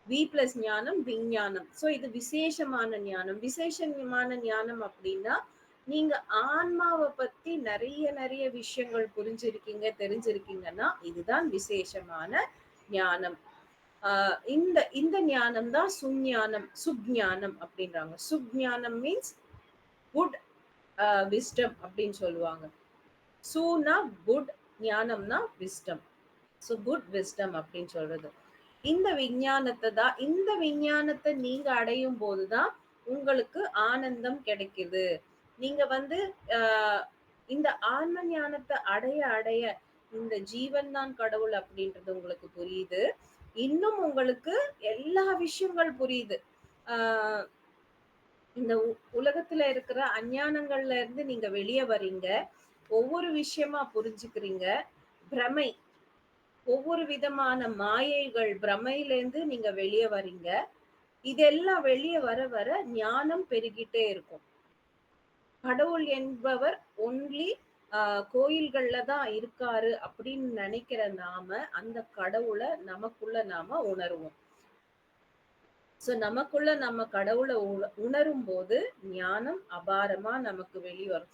வி பிளஸ் ஞானம் விஞ்ஞானம். ஸோ இது விசேஷமான ஞானம். விசேஷமான ஞானம் அப்படின்னா நீங்க ஆன்மாவை பத்தி நிறைய நிறைய விஷயங்கள் புரிஞ்சிருக்கீங்க, தெரிஞ்சிருக்கீங்கன்னா இதுதான் விசேஷமான ஞானம். இந்த இந்த ஞானம் தான் சுஞானம், சுக்ஞானம் அப்படின்றாங்க. சுக்ஞானம் மீன்ஸ் குட் விஸ்டம் அப்படின்னு சொல்லுவாங்க. சூனா குட், ஞானம்னா விஸ்டம். ஸோ குட் விஸ்டம் அப்படின்னு சொல்றது. இந்த விஞ்ஞானத்தை நீங்க அடையும் போதுதான் உங்களுக்கு ஆனந்தம் கிடைக்குது. நீங்க வந்து இந்த ஆன்ம ஞானத்தை அடைய அடைய இந்த ஜீவன் தான் கடவுள் அப்படின்றது உங்களுக்கு புரியுது. இன்னும் உங்களுக்கு எல்லா விஷயங்கள் புரியுது. ஆஹ் இந்த உலகத்துல இருக்கிற அஞ்ஞானங்கள்ல இருந்து நீங்க வெளியே வரீங்க. ஒவ்வொரு விஷயமா புரிஞ்சுக்கிறீங்க. பிரமை, ஒவ்வொரு விதமான மாயைகள், பிரமையிலேருந்து நீங்க வெளியே வரீங்க. இதெல்லாம் வெளியே வர வர ஞானம் பெருகிட்டே இருக்கும். கடவுள் என்பவர் ஒன்லி கோயில்கள்ல தான் இருக்காரு அப்படின்னு நினைக்கிற நாம அந்த கடவுளை நமக்குள்ள நாம உணர்வோம். சோ நமக்குள்ள நம்ம கடவுளை உணரும் போது ஞானம் அபாரமா நமக்கு வெளிவரும்.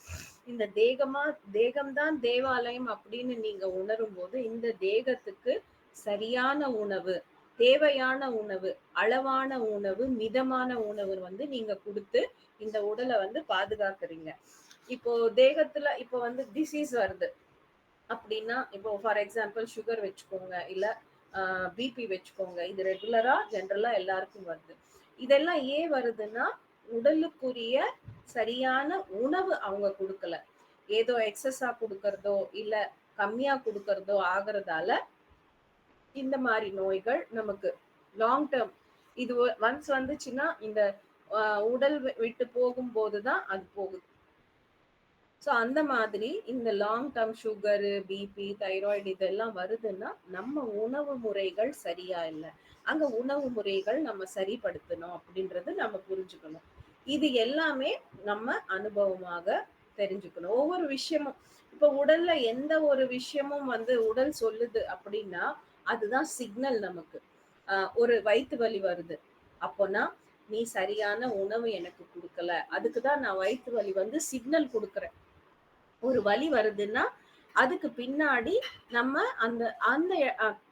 இந்த தேகம்தான் தேவாலயம் அப்படின்னு நீங்க உணரும் போது இந்த தேகத்துக்கு சரியான உணவு, தேவையான உணவு, அளவான உணவு, மிதமான உணவு வந்து நீங்க கொடுத்து இந்த உடலை வந்து பாதுகாக்கிறீங்க. இப்போ தேகத்துல இப்போ வந்து டிசீஸ் வருது அப்படின்னா, இப்போ ஃபார் எக்ஸாம்பிள் சுகர் வச்சுக்கோங்க, இல்ல பிபி வச்சுக்கோங்க. இது ரெகுலரா ஜென்ரலா எல்லாருக்கும் வருது. இதெல்லாம் ஏன் வருதுன்னா உடலுக்குரிய சரியான உணவு அவங்க கொடுக்கல. ஏதோ எக்ஸஸா கொடுக்கறதோ இல்ல கம்மியா கொடுக்கறதோ ஆகுறதால இந்த மாதிரி நோய்கள் நமக்கு லாங் டேர்ம் இது ஒன்ஸ் வந்துச்சுன்னா இந்த உடல் விட்டு போகும் போதுதான் அது போகுது. ஸோ அந்த மாதிரி இந்த long term sugar, BP, thyroid இதெல்லாம் வருதுன்னா நம்ம உணவு முறைகள் சரியா இல்லை. அங்க உணவு முறைகள் நம்ம சரிப்படுத்தணும் அப்படின்றது நம்ம புரிஞ்சுக்கணும். இது எல்லாமே நம்ம அனுபவமாக தெரிஞ்சுக்கணும். ஒவ்வொரு விஷயமும் இப்ப உடல்ல எந்த ஒரு விஷயமும் வந்து உடல் சொல்லுது அப்படின்னா அதுதான் சிக்னல் நமக்கு. ஒரு வயிற்று வலி வருது அப்போனா நீ சரியான உணவு எனக்கு கொடுக்கல, அதுக்குதான் நான் வயிற்று வலி வந்து சிக்னல் கொடுக்குறேன். ஒரு வலி வருதுன்னா அதுக்கு பின்னாடி நம்ம அந்த அந்த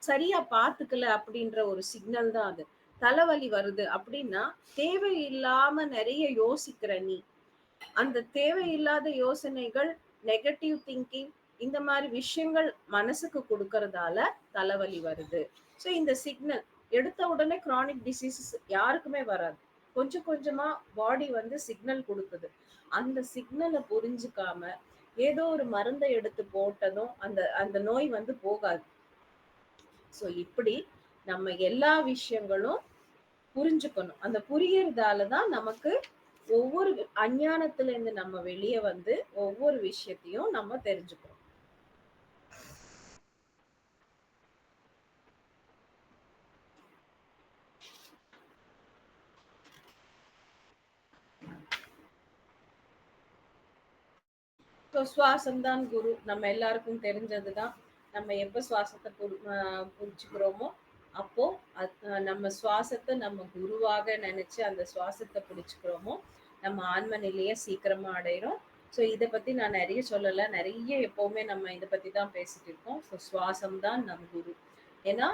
சரியா பாத்துக்கல அப்படின்ற ஒரு சிக்னல் தான் அது. தலைவலி வருது அப்படின்னா தேவையில்லாம நிறைய யோசிக்கிற நீ, அந்த தேவையில்லாத யோசனைகள், நெகட்டிவ் திங்கிங், இந்த மாதிரி விஷயங்கள் மனசுக்கு கொடுக்கறதால தலைவலி வருது. ஸோ இந்த சிக்னல் எடுத்த உடனே கிரானிக் டிசீசஸ் யாருக்குமே வராது. கொஞ்சம் கொஞ்சமா பாடி வந்து சிக்னல் கொடுக்குது. அந்த சிக்னலை புரிஞ்சுக்காம ஏதோ ஒரு மருந்தை எடுத்து போட்டதும் அந்த அந்த நோய் வந்து போகாது. ஸோ இப்படி நம்ம எல்லா விஷயங்களும் புரிஞ்சுக்கணும். அந்த புரியறதாலதான் நமக்கு ஒவ்வொரு அஞ்ஞானத்துல இருந்து நம்ம வெளியே வந்து ஒவ்வொரு விஷயத்தையும் நம்ம தெரிஞ்சுக்கிறோம். ஸோ சுவாசம் தான் குரு, நம்ம எல்லாருக்கும் தெரிஞ்சதுதான். நம்ம எப்ப சுவாசத்தை புரிச்சுக்கிறோமோ அப்போ நம்ம சுவாசத்தை நம்ம குருவாக நினைச்சு அந்த சுவாசத்தை பிடிச்சுக்கிறோமோ நம்ம ஆன்ம நிலைய சீக்கிரமா அடையிறோம். ஸோ இதை பத்தி நான் நிறைய சொல்லலை, நிறைய எப்பவுமே நம்ம இதை பத்தி தான் பேசிட்டு இருக்கோம். ஸோ சுவாசம் தான் நம் குரு. ஏன்னா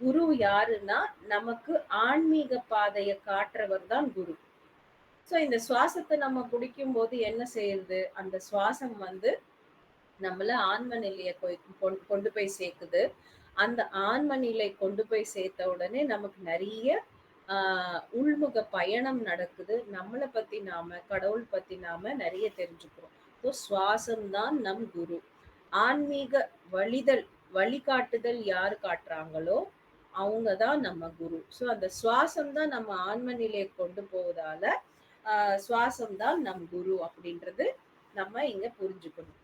குரு யாருன்னா நமக்கு ஆன்மீக பாதையை காட்டுறவர் தான் குரு. ஸோ இந்த சுவாசத்தை நம்ம குடிக்கும் போது என்ன செய்யுது, அந்த சுவாசம் வந்து நம்மள ஆன்ம நிலையை கொண்டு போய் சேர்க்குது. அந்த ஆன்ம நிலை கொண்டு போய் சேர்த்த உடனே நமக்கு நிறைய உள்முக பயணம் நடக்குது. நம்மளை பத்தி நாம, கடவுள் பத்தி நாம நிறைய தெரிஞ்சுக்கிறோம். ஸோ சுவாசம் தான் நம் குரு. ஆன்மீக வழிகாட்டுதல் யாரு காட்டுறாங்களோ அவங்கதான் நம்ம குரு. ஸோ அந்த சுவாசம் தான் நம்ம ஆன்ம நிலையை கொண்டு போவதால சுவாசம் தான் நம் குரு அப்படின்றது நம்ம இங்க புரிஞ்சுக்கணும்.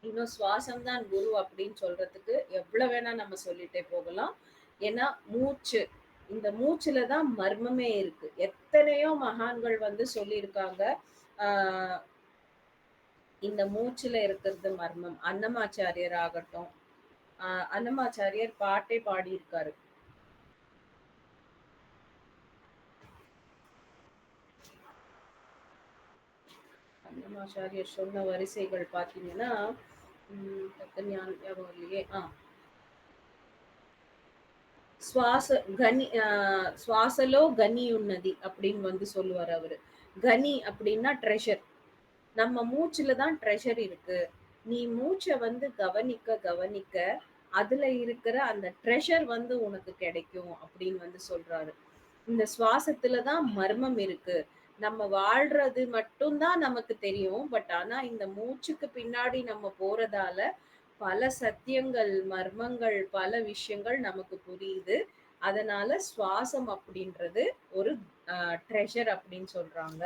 இன்னும் சுவாசம் தான் குரு அப்படின்னு சொல்றதுக்கு எவ்வளவு வேணா நம்ம சொல்லிட்டே போகலாம். ஏன்னா மூச்சு, இந்த மூச்சுலதான் மர்மமே இருக்கு. எத்தனையோ மகான்கள் வந்து சொல்லியிருக்காங்க இந்த மூச்சுல இருக்கிறது மர்மம். அன்னமாச்சாரியர் ஆகட்டும், அன்னமாச்சாரியர் பாட்டே பாடியிருக்காரு. அன்னமாச்சாரியர் சொன்ன வரிசைகள் பார்த்தீங்கன்னா, டக்குன்னு ஞாபகம் இல்லையே. சுவாச கனி சுவாசலோ கனி உன்னதி அப்படின்னு வந்து சொல்லுவாரு அவரு. கனி அப்படின்னா ட்ரெஷர். நம்ம மூச்சுல தான் ட்ரெஷர் இருக்கு. நீ மூச்ச வந்து கவனிக்க, கவனிக்க அதுல இருக்கிற அந்த ட்ரெஷர் வந்து உனக்கு கிடைக்கும் அப்படின்னு வந்து சொல்றாரு. இந்த சுவாசத்துல தான் மர்மம் இருக்கு. நம்ம வாழ்றது மட்டும் தான் நமக்கு தெரியும். பட் ஆனா இந்த மூச்சுக்கு பின்னாடி நம்ம போறதால பல சத்தியங்கள், மர்மங்கள், பல விஷயங்கள் நமக்கு புரியுது. அதனால சுவாசம் அப்படின்றது ஒரு ட்ரெஷர் அப்படின்னு சொல்றாங்க.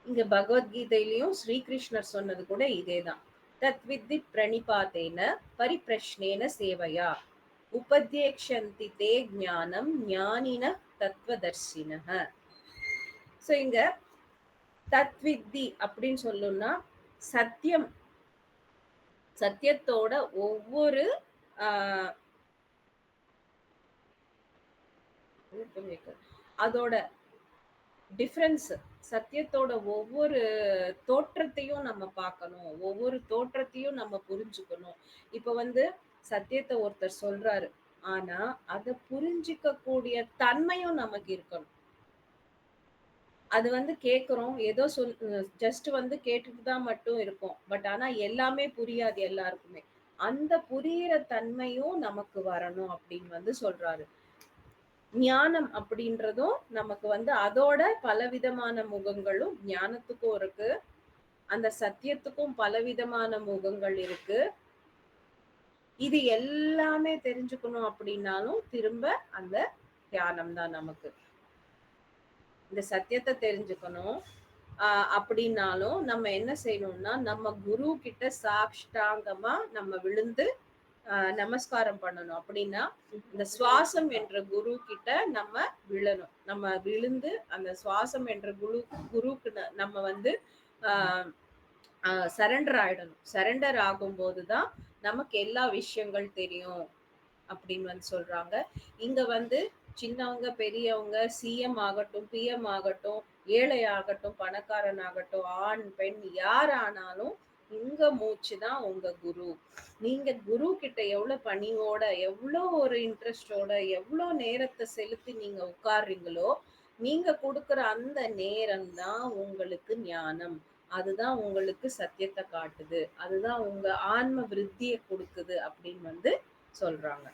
இங்க பகவத்கீதையிலயும் ஸ்ரீகிருஷ்ணர் சொன்னது கூட இதேதான். தத்வித்தி பிரணிபாத்தேன பரிப்ரஷ்னேன சேவையா உபத்யேக்ஷந்தி தே ஞானம் ஞானின தத்வதர்சினஹ. சோ இங்க தத்வித்தி அப்படின்னு சொல்லணும்னா சத்தியம், சத்தியத்தோட ஒவ்வொரு ஆஹ் அதோட டிஃபரன்ஸ், சத்தியத்தோட ஒவ்வொரு தோற்றத்தையும் நம்ம பார்க்கணும். ஒவ்வொரு தோற்றத்தையும் நம்ம புரிஞ்சுக்கணும். இப்ப வந்து சத்தியத்த ஒருத்தர் சொல்றாரு. ஆனா, அத புரிஞ்சுக்க கூடிய தன்மையும் நமக்கு இருக்கணும். அது வந்து கேட்கிறோம். ஏதோ ஜஸ்ட் வந்து கேட்டுட்டு தான் மட்டும் இருக்கோம். பட் ஆனா எல்லாமே புரியாது எல்லாருக்குமே. அந்த புரியிற தன்மையும் நமக்கு வரணும் அப்படின்னு வந்து சொல்றாரு. ஞானம் அப்படின்றதும் நமக்கு வந்து அதோட பலவிதமான முகங்களும் ஞானத்துக்கும் இருக்கு. அந்த சத்தியத்துக்கும் பலவிதமான முகங்கள் இருக்கு. இது எல்லாமே தெரிஞ்சுக்கணும் அப்படின்னாலும் திரும்ப அந்த தியானம் தான் நமக்கு. இந்த சத்தியத்தை தெரிஞ்சுக்கணும் அப்படின்னாலும் நம்ம என்ன செய்யணும்னா நம்ம குரு கிட்ட சாஷ்டாங்கமா நம்ம விழுந்து நமஸ்காரம் பண்ணணும். அப்படின்னா இந்த சுவாசம் என்ற குரு கிட்ட நம்ம விழணும். நம்ம விழுந்து அந்த சுவாசம் என்ற குருக்கு நம்ம வந்து சரண்டர் ஆயிடணும். சரண்டர் ஆகும்போதுதான் நமக்கு எல்லா விஷயங்கள் தெரியும் அப்படின்னு வந்து சொல்றாங்க. இங்க வந்து சின்னவங்க பெரியவங்க சிஎம் ஆகட்டும், பிஎம் ஆகட்டும், ஏழை ஆகட்டும், பணக்காரன் ஆகட்டும், ஆண் பெண் யார் ஆனாலும் உங்க மூச்சு தான் உங்க குரு. நீங்க குரு கிட்ட எவ்வளவு பணிவோட, எவ்வளவு ஒரு இன்ட்ரெஸ்டோட, எவ்வளவு நேரத்தை செலுத்தி நீங்க உட்கார்றீங்களோ நீங்க கொடுக்குற அந்த நேரம் தான் உங்களுக்கு ஞானம். அதுதான் உங்களுக்கு சத்தியத்தை காட்டுது. அதுதான் உங்க ஆன்ம விருத்தியை கொடுக்குது அப்படின்னு வந்து சொல்றாங்க.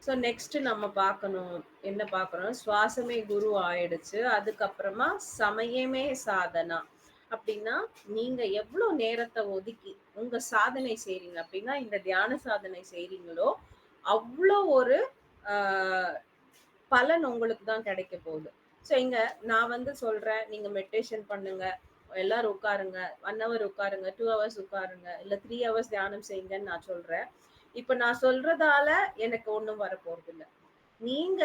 ஸோ நெக்ஸ்ட் நம்ம பார்க்கணும், என்ன பார்க்கணும், சுவாசமே குரு ஆயிடுச்சு. அதுக்கப்புறமா சமயமே சாதனா அப்படின்னா நீங்க எவ்வளவு நேரத்தை ஒதுக்கி உங்க சாதனை செய்றீங்க அப்படின்னா இந்த தியான சாதனை செய்றீங்களோ அவ்வளோ ஒரு பலன் உங்களுக்கு தான் கிடைக்க போகுது. ஸோ இங்க நான் வந்து சொல்றேன், நீங்க மெடிடேஷன் பண்ணுங்க, எல்லாரும் உட்காருங்க, 1 hour உட்காருங்க, 2 hours உட்காருங்க, இல்ல 3 hours தியானம் செய்யுங்கன்னு நான் சொல்றேன். இப்ப நான் சொல்றதால எனக்கு ஒண்ணும் வரப்போறது இல்லை. நீங்க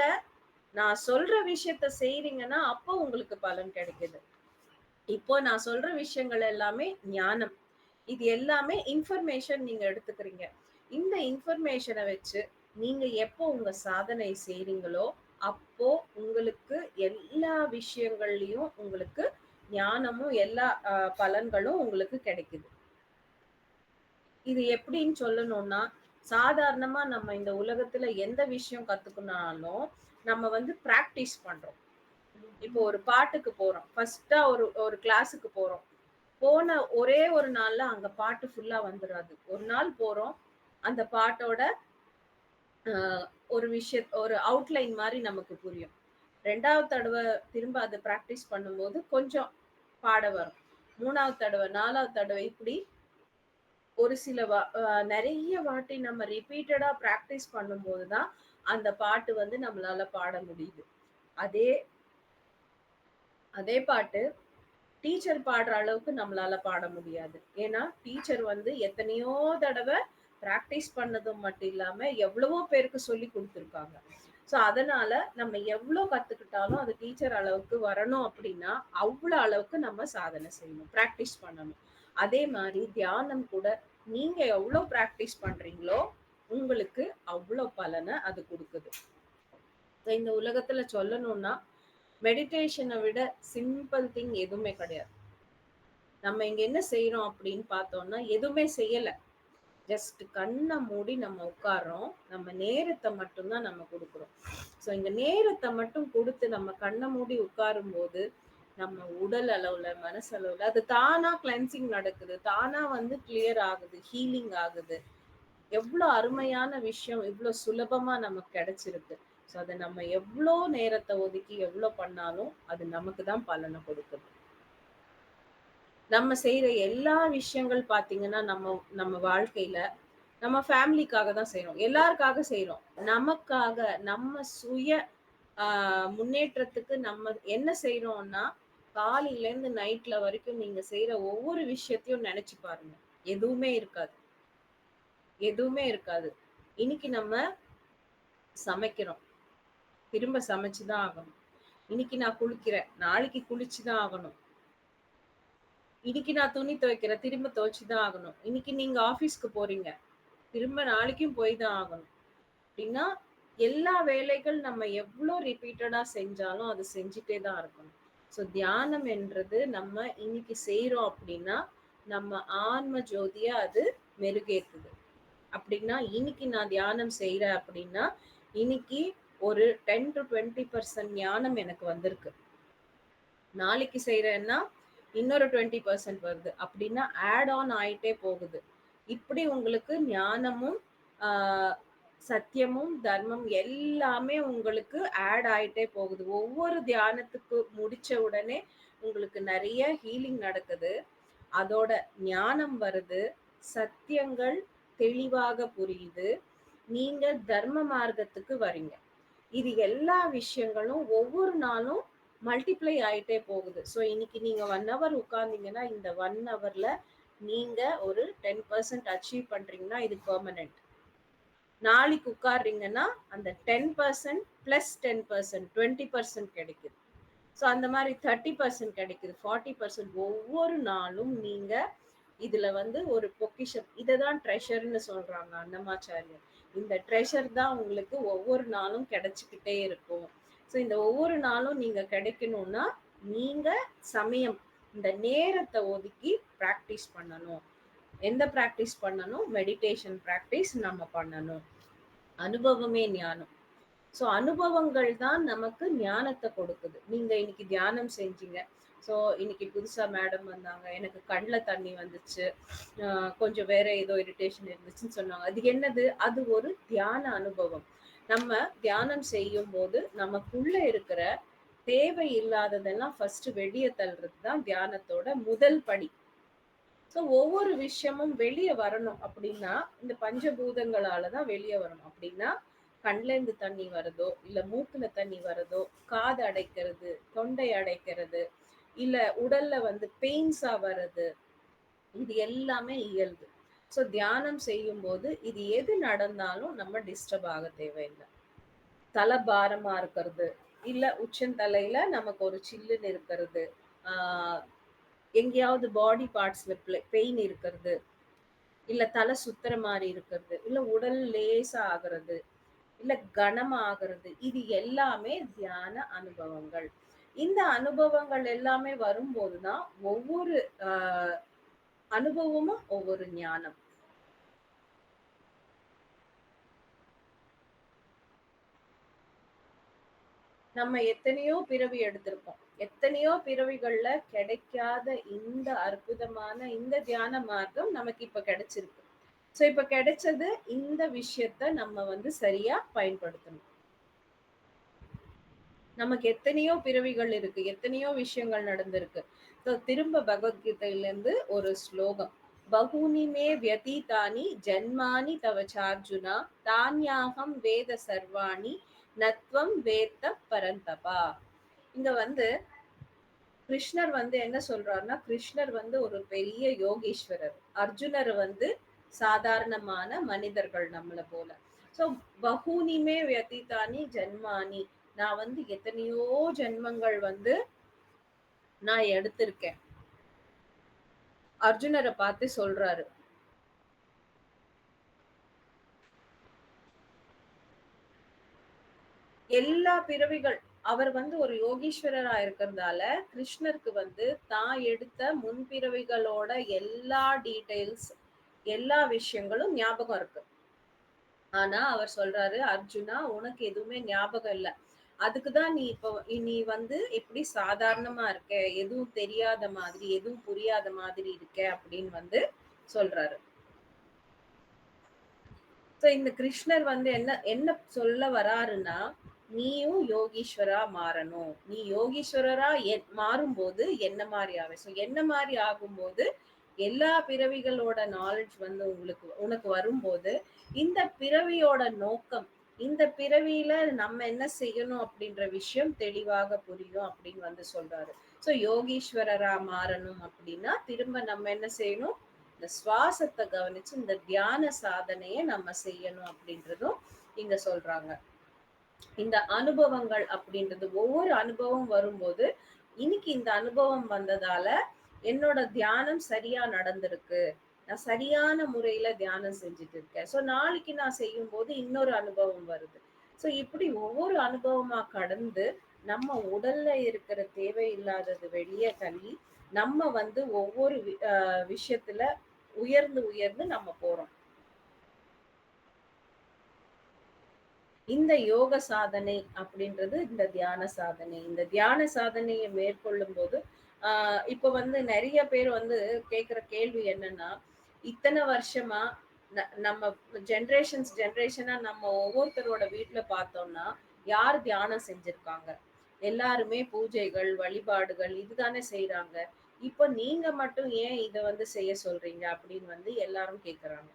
நான் சொல்ற விஷயத்த செய்றீங்கன்னா அப்போ உங்களுக்கு பலன் கிடைக்குது. இப்போ நான் சொல்ற விஷயங்கள் எல்லாமே ஞானம். இது எல்லாமே இன்ஃபர்மேஷன் நீங்க எடுத்துக்கிறீங்க. இந்த இன்ஃபர்மேஷனை வச்சு நீங்க எப்போ உங்க சாதனை செய்றீங்களோ அப்போ உங்களுக்கு எல்லா விஷயங்கள்லயும் உங்களுக்கு ஞானமும் எல்லா பலன்களும் உங்களுக்கு கிடைக்குது. இது எப்படின்னு சொல்லணும்னா சாதாரணமா நம்ம இந்த உலகத்துல எந்த விஷயம் கத்துக்கணும்னாலும் நம்ம வந்து பிராக்டிஸ் பண்றோம். இப்போ ஒரு பாட்டுக்கு போறோம், ஃபர்ஸ்டா ஒரு ஒரு கிளாஸுக்கு போறோம். போன ஒரே ஒரு நாள்ல அங்க பாட்டு ஃபுல்லா வந்துடாது. ஒரு நாள் போறோம், அந்த பாட்டோட ஒரு ஒரு அவுட்லைன் மாதிரி நமக்கு புரியும். 2வது தடவை திரும்ப அதை பிராக்டிஸ் பண்ணும்போது கொஞ்சம் பாட வரும். 3வது தடவை, 4வது தடவை இப்படி ஒரு சில நிறைய வாட்டி நம்ம ரிப்பீட்டடா பிராக்டிஸ் பண்ணும்போது தான் அந்த பாட்டு வந்து நம்மளால பாட முடியுது. அதே அதே பாட்டு டீச்சர் பாடுற அளவுக்கு நம்மளால பாட முடியாது. ஏன்னா டீச்சர் வந்து எத்தனையோ தடவை பிராக்டிஸ் பண்ணதும் மட்டும் இல்லாம எவ்வளவோ பேருக்கு சொல்லி கொடுத்துருக்காங்க. ஸோ அதனால நம்ம எவ்வளோ கத்துக்கிட்டாலும் அது டீச்சர் அளவுக்கு வரணும் அப்படின்னா அவ்வளோ அளவுக்கு நம்ம சாதனை செய்யணும், ப்ராக்டிஸ் பண்ணணும். அதே மாதிரி தியானம் கூட நீங்க எவ்வளோ ப்ராக்டிஸ் பண்றீங்களோ உங்களுக்கு அவ்வளோ பலனை அது கொடுக்குது. இந்த உலகத்துல சொல்லணும்னா மெடிடேஷனை விட சிம்பிள் திங் எதுவுமே கிடையாது. நம்ம இங்க என்ன செய்யறோம் அப்படின்னு பார்த்தோம்னா எதுவுமே செய்யல. ஜஸ்ட் கண்ண மூடி நம்ம உட்கார்றோம். நம்ம நேரத்த மட்டும் தான் நம்ம குடுக்குறோம். ஸோ இந்த நேரத்த மட்டும் குடுத்து நம்ம கண்ண மூடி உட்காரும்போது, நம்ம உடல் அளவுல, மனசளவுல அது தானா கிளென்சிங் நடக்குது. தானா வந்து கிளியர் ஆகுது, ஹீலிங் ஆகுது. எவ்ளோ அருமையான விஷயம், இவ்ளோ சுலபமா நமக்கு கிடைச்சிருக்கு. ஸோ அத நம்ம எவ்ளோ நேரத்த ஒதுக்கி எவ்ளோ பண்ணாலும், அது நமக்கு தான் பலன கொடுக்குது. நம்ம செய்ற எல்லா விஷயங்கள் பார்த்தீங்கன்னா, நம்ம நம்ம வாழ்க்கையில நம்ம ஃபேமிலிக்காக தான் செய்றோம். எல்லாருக்காக செய்றோம். நமக்காக, நம்ம சுய அ முன்னேற்றத்துக்கு நம்ம என்ன செய்றோம்னா, காலையிலேருந்து நைட்ல வரைக்கும் நீங்க செய்ற ஒவ்வொரு விஷயத்தையும் நெனச்சு பாருங்க. எதுவுமே இருக்காது. எதுவுமே இருக்காது. இன்னைக்கு நம்ம சமைக்கிறோம். திரும்ப சமைச்சு தான் ஆகணும். இன்னைக்கு நான் குளிக்கிறேன். நாளைக்கு குளிச்சு தான் ஆகணும். இன்னைக்கு நான் துணி துவைக்கிறேன். திரும்ப துவைச்சு தான் ஆகணும். இன்னைக்கு நீங்க ஆஃபீஸ்க்கு போறீங்க. திரும்ப நாளைக்கும் போய் தான் ஆகணும். அப்படின்னா, எல்லா வேலைகள் நம்ம எவ்ளோ ரிப்பீட்டடா செஞ்சாலும், அது செஞ்சுட்டே தான் இருக்கணும். ஸோ தியானம் என்றது நம்ம இன்னைக்கு செய்றோம் அப்படின்னா, நம்ம ஆன்ம ஜோதிய அது மெருகேத்துது. அப்படின்னா, இன்னைக்கு நான் தியானம் செய்றேன் அப்படின்னா, இன்னைக்கு ஒரு 10 to 20% ஞானம் எனக்கு வந்திருக்கு. நாளைக்கு செய்றேன்னா, இன்னொரு 20% வருது. அப்படின்னா ஆட் ஆன் ஆயிட்டே போகுது. இப்படி உங்களுக்கு ஞானமும், ஆ சத்தியமும், தர்மம் எல்லாமே உங்களுக்கு ஆட் ஆயிட்டே போகுது. ஒவ்வொரு தியானத்துக்கு முடிச்ச உடனே உங்களுக்கு நெறைய ஹீலிங் நடக்குது. அதோட ஞானம் வருது. சத்தியங்கள் தெளிவாக புரியுது. நீங்க தர்ம மார்க்கத்துக்கு வரீங்க. இது எல்லா விஷயங்களும் ஒவ்வொரு நாளும் மல்டிப்ளை ஆயிட்டே போகுது. ஸோ இன்னைக்கு நீங்க 1 ஹவர் உட்கார்ந்தீங்கன்னா, இந்த 1 ஹவர்ல நீங்க ஒரு 10% அச்சீவ் பண்றீங்கன்னா, இது பெர்மனன்ட். நாளைக்கு உட்கார்றீங்கன்னா, அந்த 10% பிளஸ் 10% 20% கிடைக்குது. ஸோ அந்த மாரி 30% கிடைக்குது. 40% ஒவ்வொரு நாளும் நீங்க இதுல வந்து ஒரு பொக்கிஷம். இததான் ட்ரெஷர்ன்னு சொல்றாங்க அன்னமாச்சாரியார். இந்த ட்ரெஷர் தான் உங்களுக்கு ஒவ்வொரு நாளும் கிடைச்சுக்கிட்டே இருக்கும். ஸோ இந்த ஒவ்வொரு நாளும் நீங்க கிடைக்கணும்னா, நீங்க சமயம் இந்த நேரத்த ஒதுக்கி பிராக்டிஸ் பண்ணணும். எந்த பிராக்டிஸ் பண்ணணும்? மெடிடேஷன் பிராக்டிஸ் நம்ம பண்ணணும். அனுபவமே ஞானம். ஸோ அனுபவங்கள் தான் நமக்கு ஞானத்த கொடுக்குது. நீங்க இன்னைக்கு தியானம் செஞ்சீங்க. ஸோ இன்னைக்கு புதுசா மேடம் வந்தாங்க. எனக்கு கண்ல தண்ணி வந்துச்சு. அ கொஞ்சம் வேற ஏதோ இரிட்டேஷன் இருந்துச்சுன்னு சொன்னாங்க. அது என்னது? அது ஒரு தியான அனுபவம். நம்ம தியானம் செய்யும்போது நமக்குள்ள இருக்கிற தேவை இல்லாததெல்லாம் ஃபர்ஸ்ட் வெளிய தள்றது தான் தியானத்தோட முதல் படி. ஸோ ஒவ்வொரு விஷயமும் வெளிய வரணும் அப்படின்னா, இந்த பஞ்சபூதங்களால தான் வெளிய வரணும். அப்படின்னா, கண்லேருந்து தண்ணி வருதோ, இல்ல மூக்குல தண்ணி வருதோ, காது அடைக்கிறது, தொண்டை அடைக்கிறது, இல்ல உடல்ல வந்து பெயின்ஸா வர்றது, இது எல்லாமே இயல்பு. ஸோ தியானம் செய்யும்போது இது எது நடந்தாலும் நம்ம டிஸ்டர்ப் ஆக தேவையில்ல. தல பாரமா இருக்கிறது, இல்ல உச்சந்தலையில நமக்கு ஒரு சில்லுன்னு இருக்கிறது, ஆ எங்கேயாவது பாடி பார்ட்ஸ்ல பெயின் இருக்கிறது, இல்ல தலை சுத்துற மாரி இருக்கிறது, இல்ல உடல் லேசா ஆகுறது, இல்ல கனமா ஆகுறது. இது எல்லாமே தியான அனுபவங்கள். இந்த அனுபவங்கள் எல்லாமே வரும்போது தான் ஒவ்வொரு அ அனுபவமும் ஒவ்வொரு ஞானம். நம்ம எத்தனையோ பிறவி எடுத்திருப்போம். எத்தனையோ பிறவிகள்ல கிடைக்காத இந்த அற்புதமான இந்த தியான மார்க்கம் நமக்கு இப்ப கிடைச்சிருக்கு. ஸோ இப்ப கிடைச்சது இந்த விஷயத்த நம்ம வந்து சரியா பயன்படுத்தணும். நமக்கு எத்தனையோ பிறவிகள் இருக்கு. எத்தனையோ விஷயங்கள் நடந்திருக்கு. திரும்ப பகவத்கீதையிலேருந்து ஒரு ஸ்லோகம். பகூனி மே வியதீதானி ஜன்மானி தவ சார்ஜுனா தான்யாகம் வேத சர்வாணி நத்வம் வேத்த பரந்தபா. இங்க வந்து கிருஷ்ணர் வந்து என்ன சொல்றாருன்னா, கிருஷ்ணர் வந்து ஒரு பெரிய யோகீஸ்வரர். அர்ஜுனர் வந்து சாதாரணமான மனிதர்கள் நம்மள போல. ஸோ பஹூனிமே வியதிதானி ஜன்மானி, நான் வந்து எத்தனையோ ஜென்மங்கள் வந்து நான் எடுத்திருக்கேன். அர்ஜுனர பார்த்து சொல்றாரு. எல்லா பிறவிகள் அவர் வந்து ஒரு யோகீஸ்வரரா இருக்கிறதால, கிருஷ்ணருக்கு வந்து தான் எடுத்த முன்பிறவிகளோட எல்லா டீட்டெயில்ஸ், எல்லா விஷயங்களும் ஞாபகம் இருக்கு. ஆனா அவர் சொல்றாரு, "அர்ஜுனா உனக்கு எதுவுமே ஞாபகம் இல்ல. அதுக்கு தான் நீ வந்து இப்படி சாதாரணமா இருக்க. எதுவும் தெரியாத மாதிரி, எதுவும் புரியாத மாதிரி இருக்க" அப்படின்னு வந்து சொல்றாரு. சோ இந்த கிருஷ்ணர் வந்து என்ன என்ன சொல்ல வராருன்னா, நீயும் யோகீஸ்வரா மாறணும். நீ யோகீஸ்வரரா மாறும்போது என்ன மாரி ஆவே. சோ என்ன மாரி ஆகும்போது, எல்லா பிறவிகளோட நாலேட்ஜ் வந்து உனக்கு வரும்போது, இந்த பிறவியோட நோக்கம், இந்த பிறவியில நம்ம என்ன செய்யணும் அப்படின்ற விஷயம் தெளிவாக புரியும் அப்படின்னு வந்து சொல்றாரு. சோ யோகீஸ்வரரா மாறணும் அப்படின்னா, திரும்ப நம்ம என்ன செய்யணும்? இந்த சுவாசத்தை கவனிச்சு இந்த தியான சாதனைய நம்ம செய்யணும் அப்படின்றதும் இங்க சொல்றாங்க. இந்த அனுபவங்கள் அப்படின்றது ஒவ்வொரு அனுபவம் வரும்போது, இன்னைக்கு இந்த அனுபவம் வந்ததால என்னோட தியானம் சரியா நடந்திருக்கு. நான் சரியான முறையில தியானம் செஞ்சுட்டு இருக்கேன். சோ நாளைக்கு நான் செய்யும்போது இன்னொரு அனுபவம் வருது. சோ இப்படி ஒவ்வொரு அனுபவமா கடந்து நம்ம உடல்ல இருக்கிற தேவையில்லாதது வெளிய தள்ளி, நம்ம வந்து ஒவ்வொரு விஷயத்துல உயர்ந்து உயர்ந்து நம்ம போறோம். இந்த யோக சாதனை அப்படின்றது இந்த தியான சாதனை. இந்த தியான சாதனைய மேற்கொள்ளும்போது, இப்ப வந்து நெறைய பேர் வந்து கேட்கிற கேள்வி என்னன்னா, இத்தன வருஷமா நம்ம ஜெனரேஷனா நம்ம ஒவ்வொருத்தரோட வீட்ல பார்த்தோம்னா, யார் தியானம் செஞ்சிருக்காங்க? எல்லாருமே பூஜைகள், வழிபாடுகள் இதுதானே செய்றாங்க. இப்ப நீங்க மட்டும் ஏன் இத வந்து செய்ய சொல்றீங்க? அப்படின்னு வந்து எல்லாரும் கேட்கறாங்க.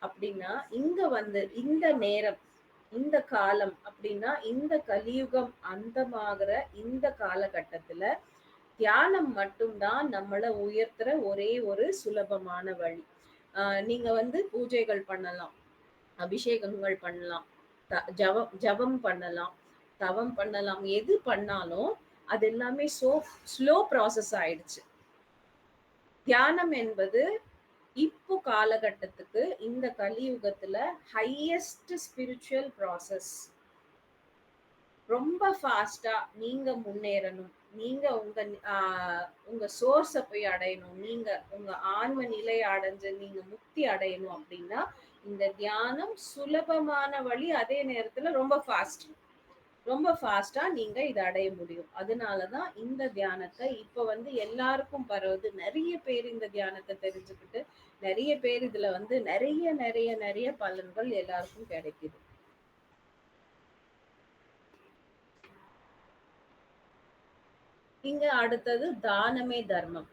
அப்படின்னா, இங்க வந்து இந்த நேரம், இந்த காலம் அப்படின்னா, இந்த கலியுகம் அந்தமாகுற இந்த காலகட்டத்துல, தியானம் மட்டும் தான் நம்மள உயர்த்துற ஒரே ஒரு சுலபமான வழி. நீங்க வந்து பூஜைகள் பண்ணலாம், அபிஷேகங்கள் பண்ணலாம், ஜபம் பண்ணலாம், தவம் பண்ணலாம். எது பண்ணாலும், அது எல்லாமே ஸ்லோ ப்ராசஸ் ஆயிடுச்சு. தியானம் என்பது இப்போ காலகட்டத்துக்கு இந்த கலியுகத்துல ஹையஸ்ட் ஸ்பிரிச்சுவல் ப்ராசஸ். ரொம்ப ஃபாஸ்டா நீங்க முன்னேறணும். நீங்க உங்க சோர்ஸ போய் அடையணும். நீங்க உங்க ஆன்ம நிலைய அடைஞ்சு நீங்க முக்தி அடையணும் அப்படின்னா, இந்த தியானம் சுலபமான வழி. அதே நேரத்துல ரொம்ப ஃபாஸ்ட். ரொம்ப ஃபாஸ்டா நீங்க இத அடைய முடியும். அதனால தான் இந்த தியானத்த இப்ப வந்து எல்லாருக்கும் பரவுது. நெறைய பேர் இந்த தியானத்த தெரிஞ்சுக்கிட்டு, நெறைய பேர் இதுல வந்து நெறைய பலன்கள் எல்லாருக்கும் கிடைக்குது. இங்க அடுத்தது தானமே தர்மம்.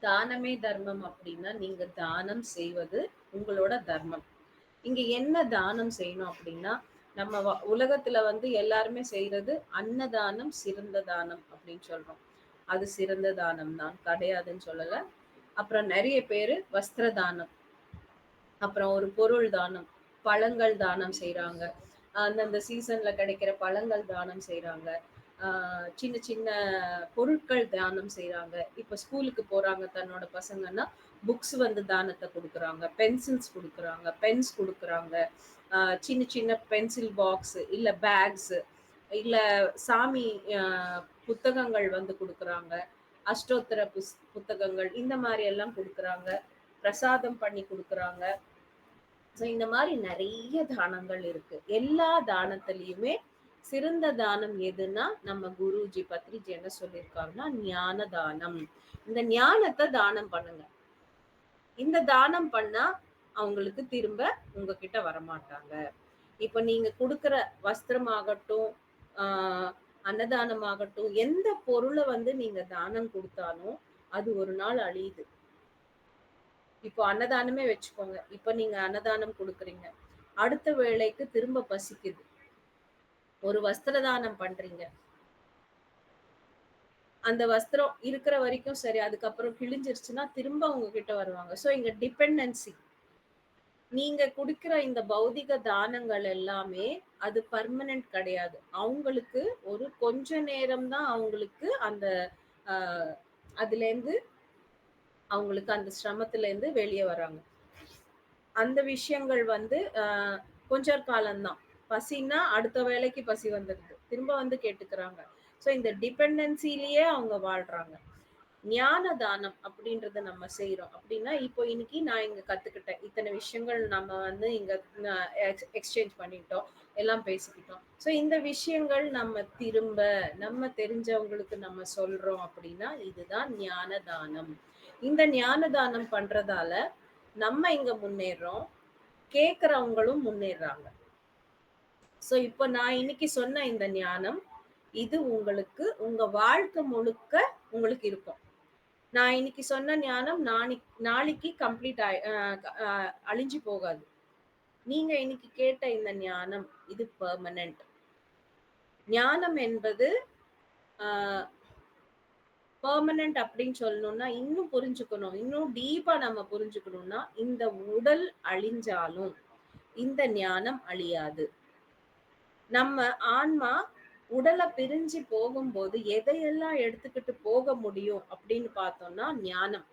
தானமே தர்மம் அப்படின்னா, நீங்க தானம் செய்வது உங்களோட தர்மம். இங்க என்ன தானம் செய்யணும் அப்படின்னா, நம்ம உலகத்துல வந்து எல்லாருமே செய்றது அன்னதானம் சிறந்த தானம் அப்படின்னு சொல்றோம். அது சிறந்த தானம் தான் கிடையாதுன்னு சொல்லல. அப்புறம் நெறைய பேரு வஸ்திர தானம், அப்புறம் ஒரு பொருள் தானம், பழங்கள் தானம் செய்றாங்க. அந்தந்த சீசன்ல கிடைக்கிற பழங்கள் தானம் செய்றாங்க. சின்ன சின்ன பொருட்கள் தானம் செய்றாங்க. இப்ப ஸ்கூலுக்கு போறாங்க தன்னோட பசங்கன்னா, புக்ஸ் வந்து தானத்த குடுக்குறாங்க. பென்சில்ஸ் குடுக்குறாங்க. பென்ஸ் குடுக்குறாங்க. அ சின்ன சின்ன பென்சில் பாக்ஸ், இல்ல பேக்ஸ், இல்ல சாமி அ புத்தகங்கள் வந்து குடுக்குறாங்க. அஷ்டோத்திர புத்தகங்கள் இந்த மாரி எல்லாம் குடுக்குறாங்க. பிரசாதம் பண்ணி குடுக்குறாங்க. ஸோ இந்த மாரி நெறைய தானங்கள் இருக்கு. எல்லா தானத்திலயுமே சிறந்த தானம் எதுன்னா, நம்ம குருஜி, பத்ரிஜி என்ன சொல்லியிருக்காங்கன்னா, ஞான தானம். இந்த ஞானத்த தானம் பண்ணுங்க. இந்த தானம் பண்ணா, அவங்களுக்கு திரும்ப உங்ககிட்ட வரமாட்டாங்க. இப்ப நீங்க குடுக்குற வஸ்திரமாகட்டும், ஆ அன்னதானமாகட்டும், எந்த பொருள வந்து நீங்க தானம் குடுத்தாலும், அது ஒரு நாள் அழியுது. இப்போ அன்னதானமே வச்சுக்கோங்க. இப்ப நீங்க அன்னதானம் குடுக்குறீங்க. அடுத்த வேளைக்கு திரும்ப பசிக்குது. ஒரு வஸ்திர தானம் பண்றீங்க. அந்த வஸ்திரம் இருக்கிற வரைக்கும் சரி. அதுக்கப்புறம் கிழிஞ்சிருச்சுன்னா, திரும்ப உங்ககிட்ட வருவாங்க. சோ இங்க டிபெண்டன்சி. நீங்க குடுக்கிற இந்த பௌதிக தானங்கள் எல்லாமே அது பெர்மனன்ட் கிடையாது. அவங்களுக்கு ஒரு கொஞ்ச நேரம் தான் அவங்களுக்கு அந்த அ அதுலேருந்து அவங்களுக்கு அந்த சிரமத்திலேருந்து வெளிய வராங்க. அந்த விஷயங்கள் வந்து கொஞ்ச காலம் தான். பசின்னா அடுத்த வேளைக்கு பசி வந்துருது. திரும்ப வந்து கேட்டுக்கிறாங்க. ஸோ இந்த டிபெண்டன்சிலயே அவங்க வாழ்றாங்க. ஞான தானம் அப்படின்றத நம்ம செய்றோம். அப்படின்னா, இப்போ இன்னைக்கு நான் இங்க கத்துக்கிட்டேன். இத்தன விஷயங்கள் நம்ம வந்து இங்க எக்ஸ்சேஞ்ச் பண்ணிட்டோம். எல்லாம் பேசிக்கிட்டோம். ஸோ இந்த விஷயங்கள் நம்ம திரும்ப நம்ம தெரிஞ்சவங்களுக்கு நம்ம சொல்றோம் அப்படின்னா, இதுதான் ஞான தானம். இந்த ஞான தானம் பண்றதால நம்ம இங்க முன்னேறுறோம். கேட்கிறவங்களும் முன்னேறுறாங்க. ஸோ இப்போ நான் இன்னைக்கு சொன்ன இந்த ஞானம், இது உங்களுக்கு உங்க வாழ்க்கை முழுக்க உங்களுக்கு இருக்கும். நான் இன்னைக்கு சொன்ன ஞானம் நாளைக்கு கம்ப்ளீட் அழிஞ்சு போகாது. நீங்க இன்னைக்கு கேட்ட இந்த ஞானம் இது பெர்மனன்ட். ஞானம் என்பது ஆ பெர்மனன்ட் அப்படின்னு சொல்லணும்னா, இன்னும் புரிஞ்சுக்கணும். இன்னும் டீப்பா நம்ம புரிஞ்சுக்கணும்னா, இந்த உடல் அழிஞ்சாலும் இந்த ஞானம் அழியாது. நம்ம ஆன்மா உடல பிரிஞ்சு போகும்போது எதையெல்லாம் எடுத்துக்கிட்டு போக முடியும் அப்படின்னு பார்த்தோம்னா, ஞானம்.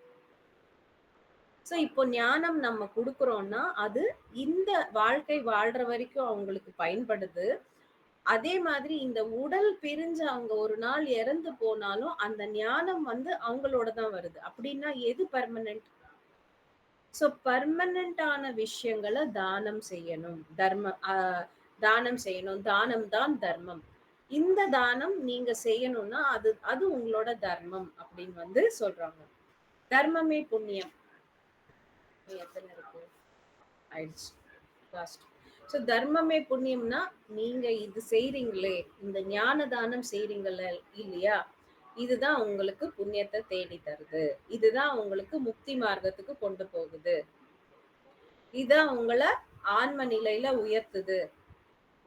ஸோ இப்போ ஞானம் நம்ம குடுக்குறோம்னா, அது இந்த வாழ்க்கை வாழ்ற வரைக்கும் அவங்களுக்கு பயன்படுது. அதே மாதிரி இந்த உடல் பிரிஞ்சு அவங்க ஒரு நாள் இறந்து போனாலும், அந்த ஞானம் வந்து அவங்களோட தான் வருது. அப்படின்னா எது பெர்மனன்ட்? ஸோ பெர்மனன்ட்டான விஷயங்கள தானம் செய்யணும். தானம் செய்யணும். தானம் தான் தர்மம். இந்த தானம் நீங்க செய்யணும்னா, அது அது உங்களோட தர்மம் அப்படின்னு வந்து சொல்றாங்க. தர்மமே புண்ணியம். எத்தன இருக்கு? ஆயிடுச்சு. லாஸ்ட். ஸோ தர்மமே புண்ணியம்னா, நீங்க இது செய்றீங்களே, இந்த ஞான தானம் செய்றீங்கல்ல இல்லையா? இதுதான் உங்களுக்கு புண்ணியத்த தேடி தருது. இதுதான் உங்களுக்கு முக்தி மார்க்கத்துக்கு கொண்டு போகுது. இதான் உங்கள ஆன்ம நிலையில உயர்த்துது.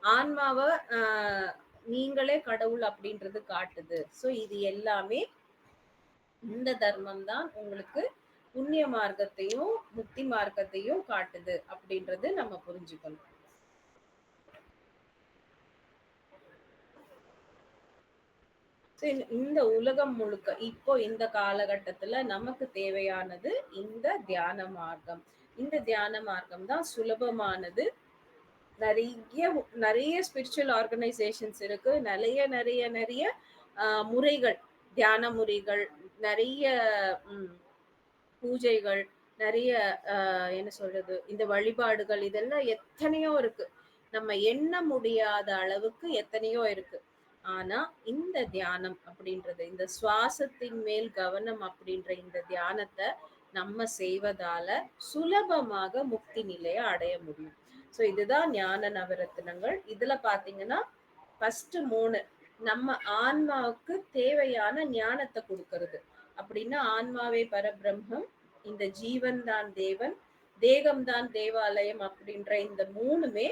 ஆன்மாவ அ நீங்களே கடவுள் அப்படின்றது காட்டுது. ஸோ இது எல்லாமே இந்த தர்மம் தான் உங்களுக்கு புண்ணிய மார்க்கத்தையும், முக்தி மார்க்கத்தையும் காட்டுது அப்படின்றது நம்ம புரிஞ்சுக்கணும். சரி, இந்த உலகம் முழுக்க இப்போ இந்த காலகட்டத்துல நமக்கு தேவையானது இந்த தியான மார்க்கம். இந்த தியான மார்க்கம் தான் சுலபமானது. நெறைய நெறைய ஸ்பிரிச்சுவல் ஆர்கனைசேஷன்ஸ் இருக்கு. நெறைய முறைகள், தியான முறைகள், நெறைய ம் பூஜைகள், நெறைய என்ன சொல்றது? இந்த வழிபாடுகள் இதெல்லாம் எத்தனையோ இருக்கு. நம்ம எண்ண முடியாத அளவுக்கு எத்தனையோ இருக்கு. ஆனா, இந்த தியானம் அப்படின்றது, இந்த சுவாசத்தின் மேல் கவனம் அப்படின்ற இந்த தியானத்த நம்ம செய்வதால சுலபமாக முக்தி நிலைய அடைய முடியும். ஸோ இதுதான் ஞான நவரத்தினங்கள். இதுல பார்த்தீங்கன்னா, ஃபர்ஸ்ட் 3 நம்ம ஆன்மாவுக்கு தேவையான ஞானத்த குடுக்கறது. அப்படின்னா ஆன்மாவே பரபிரம்மம், இந்த ஜீவன் தான் தேவன், தேகம் தான் தேவாலயம் அப்படின்ற இந்த 3மே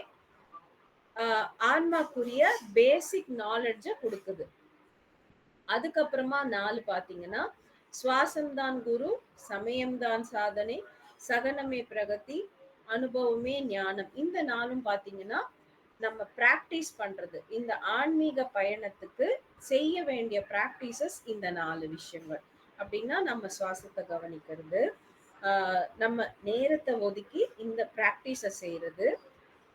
ஆன்மாக்குரிய பேசிக் நாலெட்ஜ குடுக்குது. அதுக்கப்புறமா 4 பார்த்தீங்கன்னா, சுவாசம் தான் குரு, சமயம் தான் சாதனை, சகனமே பிரகதி, அனுபவமே ஞானம். இந்த 4ம் பார்த்தீங்கன்னா, நம்ம பிராக்டிஸ் பண்றது. இந்த ஆன்மீக பயணத்துக்கு செய்ய வேண்டிய பிராக்டிசஸ் இந்த 4 விஷயங்கள். அப்படின்னா நம்ம சுவாசத்த கவனிக்கிறது, நம்ம நேரத்த ஒதுக்கி இந்த பிராக்டிஸ செய்றது.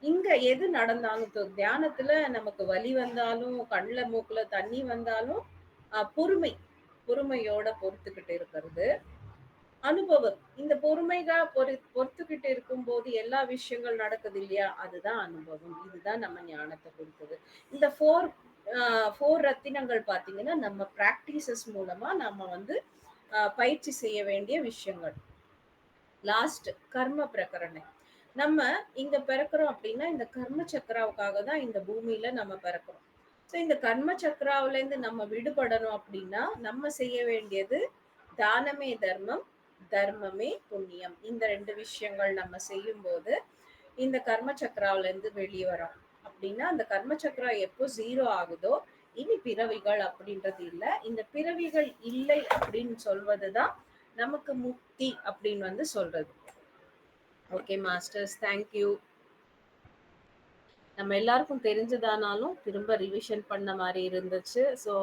இங்க எது நடந்தாலும் தியானத்துல நமக்கு வலி வந்தாலும், கண்ல மூக்குல தண்ணி வந்தாலும், பொறுமை. பொறுமையோட பொறுத்துக்கிட்டு இருக்கிறது. அனுபவம். இந்த பொறுத்துக்கிட்டு இருக்கும்போது எல்லா விஷயங்கள் நடக்குது இல்லையா? அதுதான் அனுபவம். இதுதான் நம்ம ஞானத்த குடுக்குது. இந்த 4 ரத்தினங்கள் பார்த்தீங்கன்னா, நம்ம பிராக்டிசஸ் மூலமா நம்ம வந்து பயிற்சி செய்ய வேண்டிய விஷயங்கள். லாஸ்ட் கர்ம பிரகரணை. நம்ம இங்க பிறக்கிறோம் அப்படின்னா, இந்த கர்ம சக்கராவுக்காக தான் இந்த பூமியில நம்ம பிறக்கிறோம். ஸோ இந்த கர்ம சக்கராவுலேருந்து நம்ம விடுபடணும் அப்படின்னா, நம்ம செய்ய வேண்டியது தானமே தர்மம், தர்மமே புண்ணியம். இந்த 2 விஷயங்கள் நம்ம செய்யும்போது, இந்த கர்ம சக்கராவுலேருந்து வெளிய வரோம். அப்படின்னா, அந்த கர்ம சக்கரா எப்போ 0 ஆகுதோ, இனி பிறவிகள் அப்படின்றது இல்ல. இந்த பிறவிகள் இல்லை அப்படின்னு சொல்வது தான் நமக்கு முக்தி அப்படின்னு வந்து சொல்றது. Okay masters. Thank you. நம்ம எல்லாருக்கும் தெரிஞ்சதானாலும் திரும்ப ரிவிஷன் பண்ண மாரி இருந்துச்சு. ஸோ,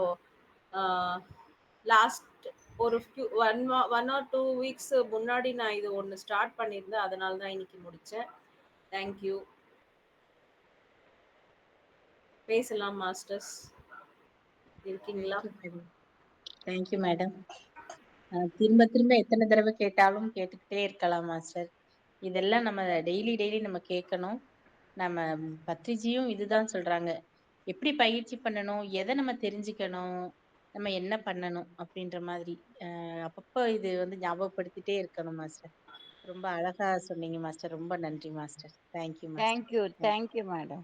ஆ லாஸ்ட் ஒரு ஒன் ஆர் 2 வீக்ஸ் முன்னாடி நான் இது ஒண்ணு ஸ்டார்ட் பண்ணியிருந்தேன். அதனால தான் இன்னைக்கு முடிச்சேன். Thank you. பேசலாம் மாஸ்டர்ஸ். இருக்கீங்களா? Thank you madam. Thank you madam. திரும்ப திரும்ப எத்தனை தடவை கேட்டாலும் கேட்டுக்கிட்டே இருக்கலாம் மாஸ்டர். இதெல்லாம் நம்ம டெய்லி டெய்லி நம்ம கேட்கணும். நம்ம பத்ரிஜியும் இதுதான் சொல்றாங்க. எப்படி பயிற்சி பண்ணணும், எதை நம்ம தெரிஞ்சுக்கணும், நம்ம என்ன பண்ணணும் அப்படின்ற மாதிரி அப்பப்போ இது வந்து ஞாபகப்படுத்திட்டே இருக்கணும் மாஸ்டர். ரொம்ப அழகா சொன்னீங்க மாஸ்டர். ரொம்ப நன்றி master. Thank you master. Thank you thank you madam.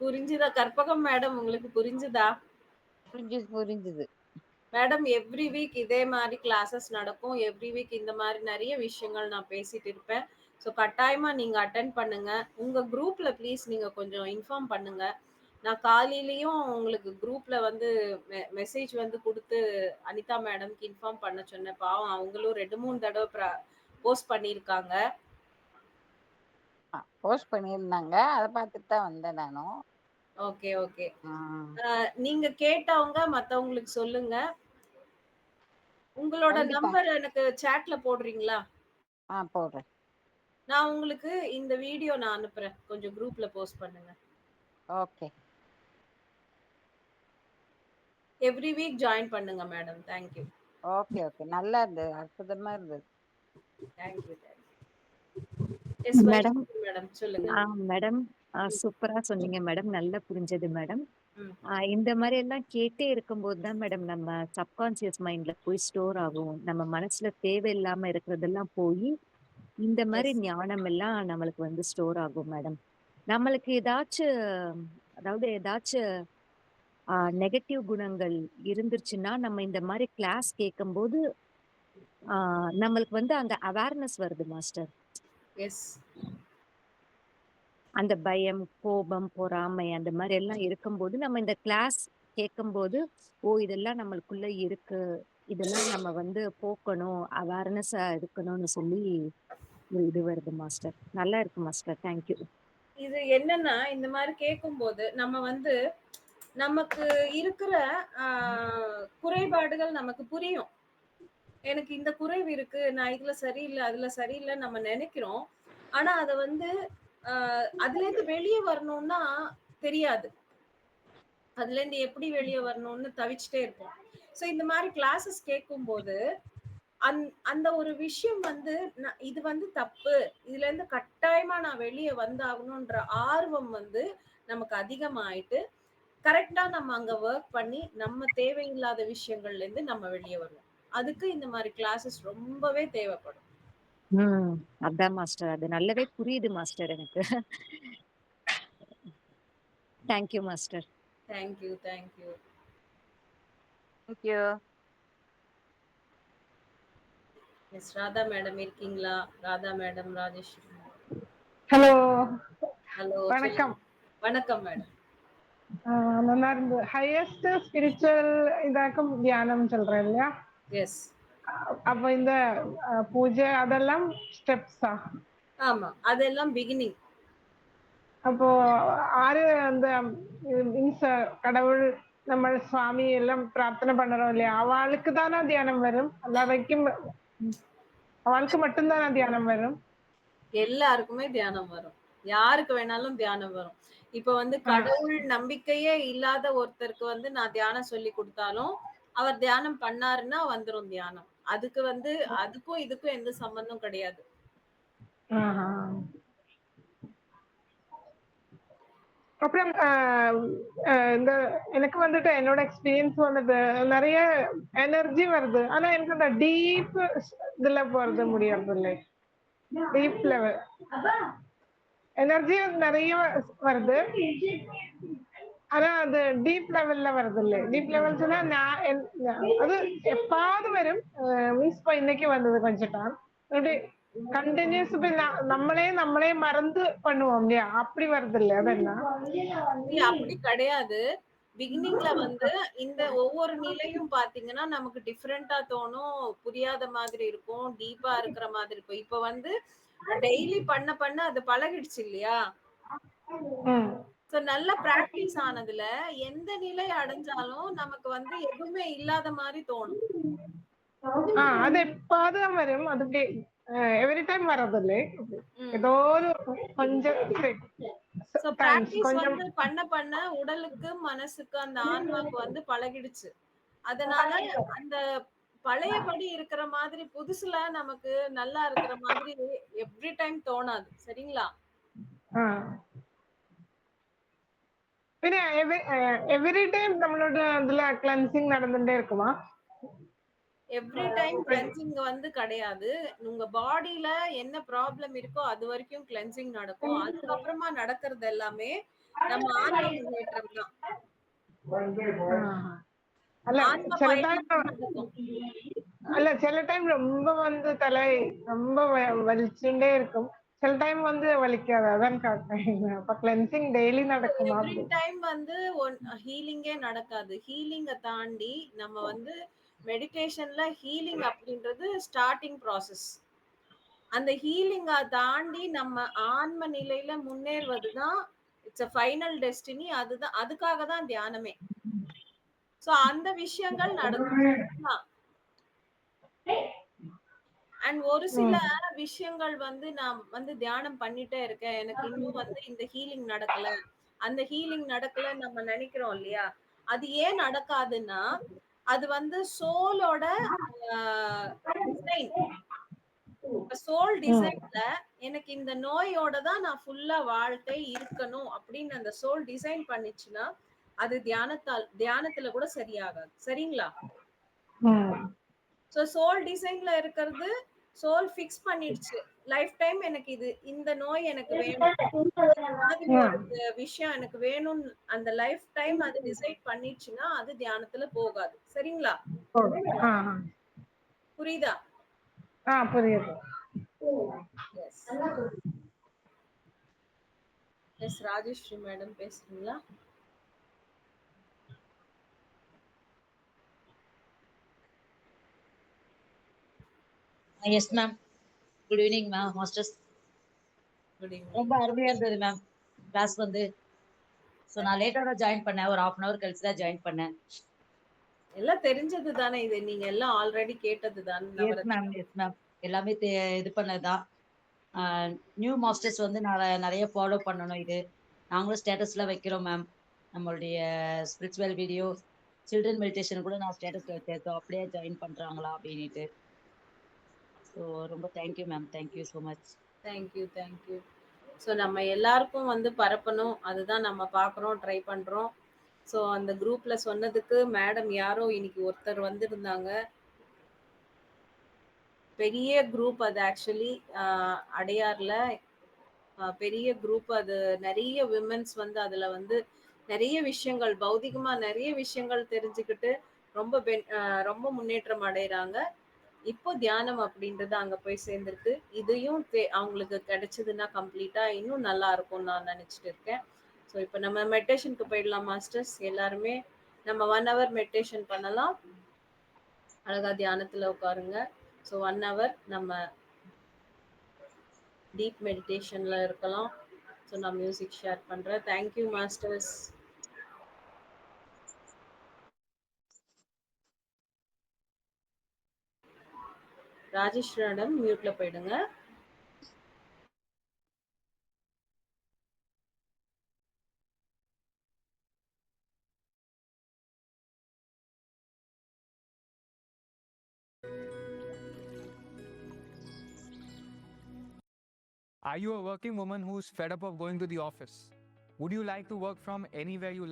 புரிஞ்சுதா? கற்பகம் மேடம் உங்களுக்கு புரிஞ்சுதா? புரிஞ்சுது புரிஞ்சுது. மேடம் எவ்ரி வீக் இதே மாதிரி கிளாஸஸ் நடக்கும். எவ்ரி வீக் இந்த மாதிரி நிறைய விஷயங்கள் நான் பேசிட்டு இருப்பேன். ஸோ கட்டாயமா நீங்க அட்டென்ட் பண்ணுங்க. உங்க குரூப்ல ப்ளீஸ் நீங்க கொஞ்சம் இன்ஃபார்ம் பண்ணுங்க. நான் காலையிலயும் உங்களுக்கு குரூப்ல வந்து மெசேஜ் வந்து கொடுத்து அனிதா மேடம்க்கு இன்ஃபார்ம் பண்ண சொன்னேன். பாவம் அவங்களும் 2, 3 தடவை போஸ்ட் பண்ணியிருக்காங்க. போஸ்ட் பண்ணியிருந்தாங்க. அதை பார்த்துட்டு தான் வந்தேன் நானும். Okay okay. ஆ. நீங்க கேட்டவங்க மத்தவங்களுக்கு சொல்லுங்க. உங்களோட கண்டிப்பா. நம்பர் எனக்கு சாட்ல போடுறீங்களா? போடுறேன். நான் உங்களுக்கு இந்த வீடியோ நான் அனுப்புறேன். கொஞ்சம் குரூப்ல போஸ்ட் பண்ணுங்க. ஓகே. எவ்ரி வீக் ஜாயின் பண்ணுங்க madam. Thank you. Okay okay. நல்லா இருந்தது. அற்புதமா இருந்தது. Thank you. Yes madam Vaishnavi madam சொல்லுங்க. மேடம் சூப்பரா சொன்னீங்க மேடம். நல்லா புரிஞ்சது மேடம். ம். இந்த மாதிரி எல்லாம் கேட்டே இருக்கும்போது தான் மேடம் நம்ம சப்கான்சியஸ் மைண்ட்ல போய் ஸ்டோர் ஆகும். நம்ம மனசுல தேவையில்லாம இருக்கிறதெல்லாம் போய் இந்த மாதிரி எஸ். ஞானம் எல்லாம் நம்மளுக்கு வந்து ஸ்டோர் ஆகும் மேடம். நம்மளுக்கு ஏதாச்சும் அதாவது ஏதாச்சும் நெகட்டிவ் குணங்கள் இருந்துருச்சுன்னா நம்ம இந்த மாதிரி கிளாஸ் கேட்கும்போது நம்மளுக்கு வந்து அந்த அவேர்னஸ் வருது மாஸ்டர். எஸ். அந்த பயம், கோபம், பொறாமை அந்த மாதிரி எல்லாம் இருக்கும்போது நம்ம இந்த கிளாஸ் கேட்கும்போது இதெல்லாம் நம்மளுக்குள்ள இருக்கு, இதெல்லாம் நம்ம வந்து போக்கணும், அவேர்னஸா இருக்கணும்னு சொல்லி ஒரு இது வருது மாஸ்டர். நல்லா இருக்கு மாஸ்டர். தேங்க்யூ. இது என்னன்னா இந்த மாதிரி கேட்கும்போது நம்ம வந்து நமக்கு இருக்கிற குறைபாடுகள் நமக்கு புரியும். எனக்கு இந்த குறைவு இருக்கு, நான் இதுல சரியில்லை அதுல சரியில்லை நம்ம நினைக்கிறோம். ஆனா அத வந்து அதுல இருந்து வெளியே வரணும்னா தெரியாது. அதுல இருந்து எப்படி வெளியே வரணும்னு தவிச்சுட்டே இருப்போம். சோ இந்த மாதிரி கிளாஸஸ் கேட்கும்போது அந்த ஒரு விஷயம் வந்து இது வந்து தப்பு, இதுல இருந்து கட்டாயமா நான் வெளியே வந்தாகணும்ன்ற ஆர்வம் வந்து நமக்கு அதிகமாயிட்டு கரெக்டா நம்ம அங்க ஒர்க் பண்ணி நம்ம தேவையில்லாத விஷயங்கள்ல இருந்து நம்ம வெளியே வருவோம். அதுக்கு இந்த மாதிரி கிளாஸஸ் ரொம்பவே தேவைப்படும். அதான் மாஸ்டர். அது நல்லாவே புரியுது மாஸ்டர் எனக்கு. Thank you master. Thank you thank you. Thank you. Yes Radha madam இருக்கீங்களா? Radha madam, Rajesh. Hello. Hello. வணக்கம். வணக்கம் மேடம். நல்லா இருந்து ஹையஸ்ட் ஸ்பிரிச்சுவல் இதாக்கும் தியானம் சொல்றேன் இல்லையா? எஸ். அப்போ இந்த பூஜை அதெல்லாம் ஸ்டெப்ஸா? ஆமா, அதெல்லாம் பிகினிங். அப்போ ஆறு அந்த மீன்ஸ் கடவுள் நம்ம சுவாமி எல்லாம் பிரார்த்தனை பண்றோம் இல்லையா, அவளுக்கு தானே தியானம் வரும்? அல்லாதைக்கும் அவளுக்கு மட்டும்தானே தியானம் வரும்? எல்லாருக்குமே தியானம் வரும். யாருக்கு வேணாலும் தியானம் வரும். இப்ப வந்து கடவுள் நம்பிக்கையே இல்லாத ஒருத்தருக்கு வந்து நான் தியானம் சொல்லி கொடுத்தாலும் அவர் தியானம் பண்ணாருன்னா வந்துரும் தியானம். அதுக்கு வந்து அதுக்கும் இதுக்கும் எந்த சம்பந்தம் கிடையாது. அப்புறம் இந்த எனக்கு வந்துட்டு என்னோட எக்ஸ்பீரியன்ஸ் வந்துட்டு நிறைய எனர்ஜி வருது. ஆனா எனக்கு அந்த டீப் இதுல போறது முடியாது இல்லை. டீப் லெவல் எனர்ஜி நிறைய வருது. ஆனா அது டீப் லெவல்ல வருது இல்லை. டீப் லெவல் சொன்னா அது எப்பாவது வரும். மீன்ஸ் இப்போ இன்னைக்கு வந்தது கொஞ்சம் டைம் அப்படி கண்டினியூஸ் நம்மளே மறந்து பண்ணுவோம் இல்லையா, அப்படி வருது இல்லையா? அதெல்லாம் இல்ல அப்படி கிடையாது. பிகினிங்ல வந்து இந்த ஒவ்வொரு நிலையும் பாத்தீங்கன்னா நமக்கு டிஃபரெண்டா தோணும், புரியாத மாதிரி இருக்கும், டீப்பா இருக்கிற மாதிரி இருக்கும். இப்ப வந்து டெய்லி பண்ண பண்ண அது பழகிடுச்சு இல்லையா? ம். சோ நல்ல பிராக்டிஸ் ஆனதுல எந்த நிலை அடைஞ்சாலும் நமக்கு வந்து எதுவுமே இல்லாத மாதிரி தோணும். அது எப்பாவது வரும். அது எவ்ரி டைம் வரதில்லை. ம். ஏதோ ஒரு கொஞ்சம் சோ டைம்ஸ் பிராக்டிஸ் கொஞ்சம். வந்து பண்ண பண்ண உடலுக்கு, மனசுக்கு, அந்த ஆன்மாக்கு வந்து பழகிடுச்சு. அதனால அந்த பழையபடி இருக்கிற மாதிரி புதுசுல நமக்கு நல்லா இருக்கிற மாதிரி எவ்ரி டைம் தோணாது. சரிங்களா? ஆ. പിന്നെ എവറി ടൈം നമ്മളോട് അതില് ക്ലൻസിങ് നടந்துட்டே இருக்குமா? எவ்ரி டைம் கிளென்சிங் வந்து கிடையாது. உங்க பாடியில என்ன ப்ராப்ளம் இருக்கோ அது வரைக்கும் கிளென்சிங் நடக்கும். அதுக்கப்புறமா நடக்கிறது எல்லாமே நம்ம ஆன்ம முன்னேற்றம் தான். അല്ല ஆன்ம ചില ടൈം பயணம் தான் நடக்கும். അല്ല ചില ടൈം ரொம்ப வந்து தலை ரொம்ப வலிச்சுட்டே இருக்கும். சில டைம் வந்து வலிக்காது. அதான் கேட்டேன். அப்ப கிளென்சிங் டெய்லி நடக்குமா எவ்ரி அப்படி? டைம் வந்து ஹீலிங்கே நடக்காது. ஹீலிங்க தாண்டி நம்ம வந்து மெடிடேஷன்ல ஹீலிங் அப்படின்றது ஸ்டார்டிங் ப்ராசஸ். அந்த ஹீலிங்க தாண்டி நம்ம ஆன்ம நிலையில முன்னேறுவது தான் இட்ஸ் அ ஃபைனல் டெஸ்டினி. அதுதான் அதுக்காக தான் தியானமே. சோ அந்த விஷயங்கள் நடக்கும். சரிங்களா? அண்ட் ஒரு சில விஷயங்கள் வந்து நான் வந்து தியானம் பண்ணிட்டே இருக்கேன். எனக்கு இன்னும் வந்து இந்த ஹீலிங் நடக்கல. அந்த ஹீலிங் நடக்கல நம்ம நினைக்கிறோம் இல்லையா? அது ஏன் நடக்காதுன்னா, அது வந்து சோலோட டிசைன். சோல் டிசைன்ல எனக்கு இந்த நோயோட தான் நான் ஃபுல்லா வாழ்க்கை இருக்கணும் அப்படின்னு அந்த சோல் டிசைன் பண்ணிச்சுன்னா, அது தியானத்துல கூட சரியாகாது. சரிங்களா? சோ சோல் டிசைன்ல இருக்கிறது சோல் ஃபிக்ஸ் பண்ணிடுச்சு. லைஃப் டைம் எனக்கு இந்த நோய் எனக்கு வேணும். இந்த மாதிரி ஒரு விஷயம் எனக்கு வேணும்னு அந்த லைஃப் டைம் அது டிசைட் பண்ணிடுச்சுன்னா அது தியானத்துல போகாது. சரிங்களா? புரியுதா? புரியுது. எஸ். எஸ் ராஜேஸ்வரி மேடம் பேசுறீங்களா? Yes ma'am. Good evening ma'am. Masters good evening. ரொம்ப அருமையா இருந்தது மேம் கிளாஸ் வந்து. ஸோ நான் லேட்டாக தான் ஜாயின் பண்ணேன். ஒரு 1/2 hour கழிச்சு தான் ஜாயின் பண்ணேன். எல்லாம் தெரிஞ்சது தானே இது? நீங்க எல்லாம் ஆல்ரெடி கேட்டது தானே? Yes ma'am, yes ma'am. எல்லாமே இது பண்ணதுதான். நியூ மாஸ்டர்ஸ் வந்து நான் நிறைய ஃபாலோ பண்ணணும். இது நாங்களும் ஸ்டேட்டஸ்ல வைக்கிறோம் மேம். நம்மளுடைய ஸ்பிரிச்சுவல் வீடியோ, சில்ட்ரன் மெடிடேஷன் கூட நான் ஸ்டேட்டஸ்ல வச்சிருக்கோம். அப்படியே ஜாயின் பண்றாங்களா அப்படின்ட்டு. ஸோ ரொம்ப thank you ma'am. Thank you so much. Thank you, thank you. So நம்ம எல்லாருக்கும் வந்து பரப்பணும். அதுதான் நம்ம பார்க்குறோம், ட்ரை பண்றோம். ஸோ அந்த குரூப்ல சொன்னதுக்கு மேடம் யாரோ இன்னைக்கு ஒருத்தர் வந்திருந்தாங்க. பெரிய குரூப் அது ஆக்சுவலி அடையார்ல பெரிய குரூப். அது நிறைய விமென்ஸ் வந்து அதுல வந்து நிறைய விஷயங்கள் பௌதிகமா நிறைய விஷயங்கள் தெரிஞ்சுக்கிட்டு ரொம்ப ரொம்ப முன்னேற்றம் அடைகிறாங்க. இப்போ தியானம் அப்படின்றது அங்க போய் சேர்ந்திருக்கு. இதையும் அவங்களுக்கு கிடைச்சதுன்னா கம்ப்ளீட்டா இன்னும் நல்லா இருக்கும்னு நான் நினைச்சிட்டு இருக்கேன். ஸோ இப்போ நம்ம மெடிடேஷனுக்கு போயிடலாம் மாஸ்டர்ஸ். எல்லாருமே நம்ம 1 hour மெடிடேஷன் பண்ணலாம். அழகா தியானத்துல உட்காருங்க. ஸோ 1 hour நம்ம டீப் மெடிடேஷன்ல இருக்கலாம். ஸோ நான் மியூசிக் ஷேர் பண்றேன். Thank you masters. ராஜேஸ்வரி மேடம் மியூட்ல போயிடுங்க. Are you a working woman who's fed up of going to the office? Would you like to work from anywhere you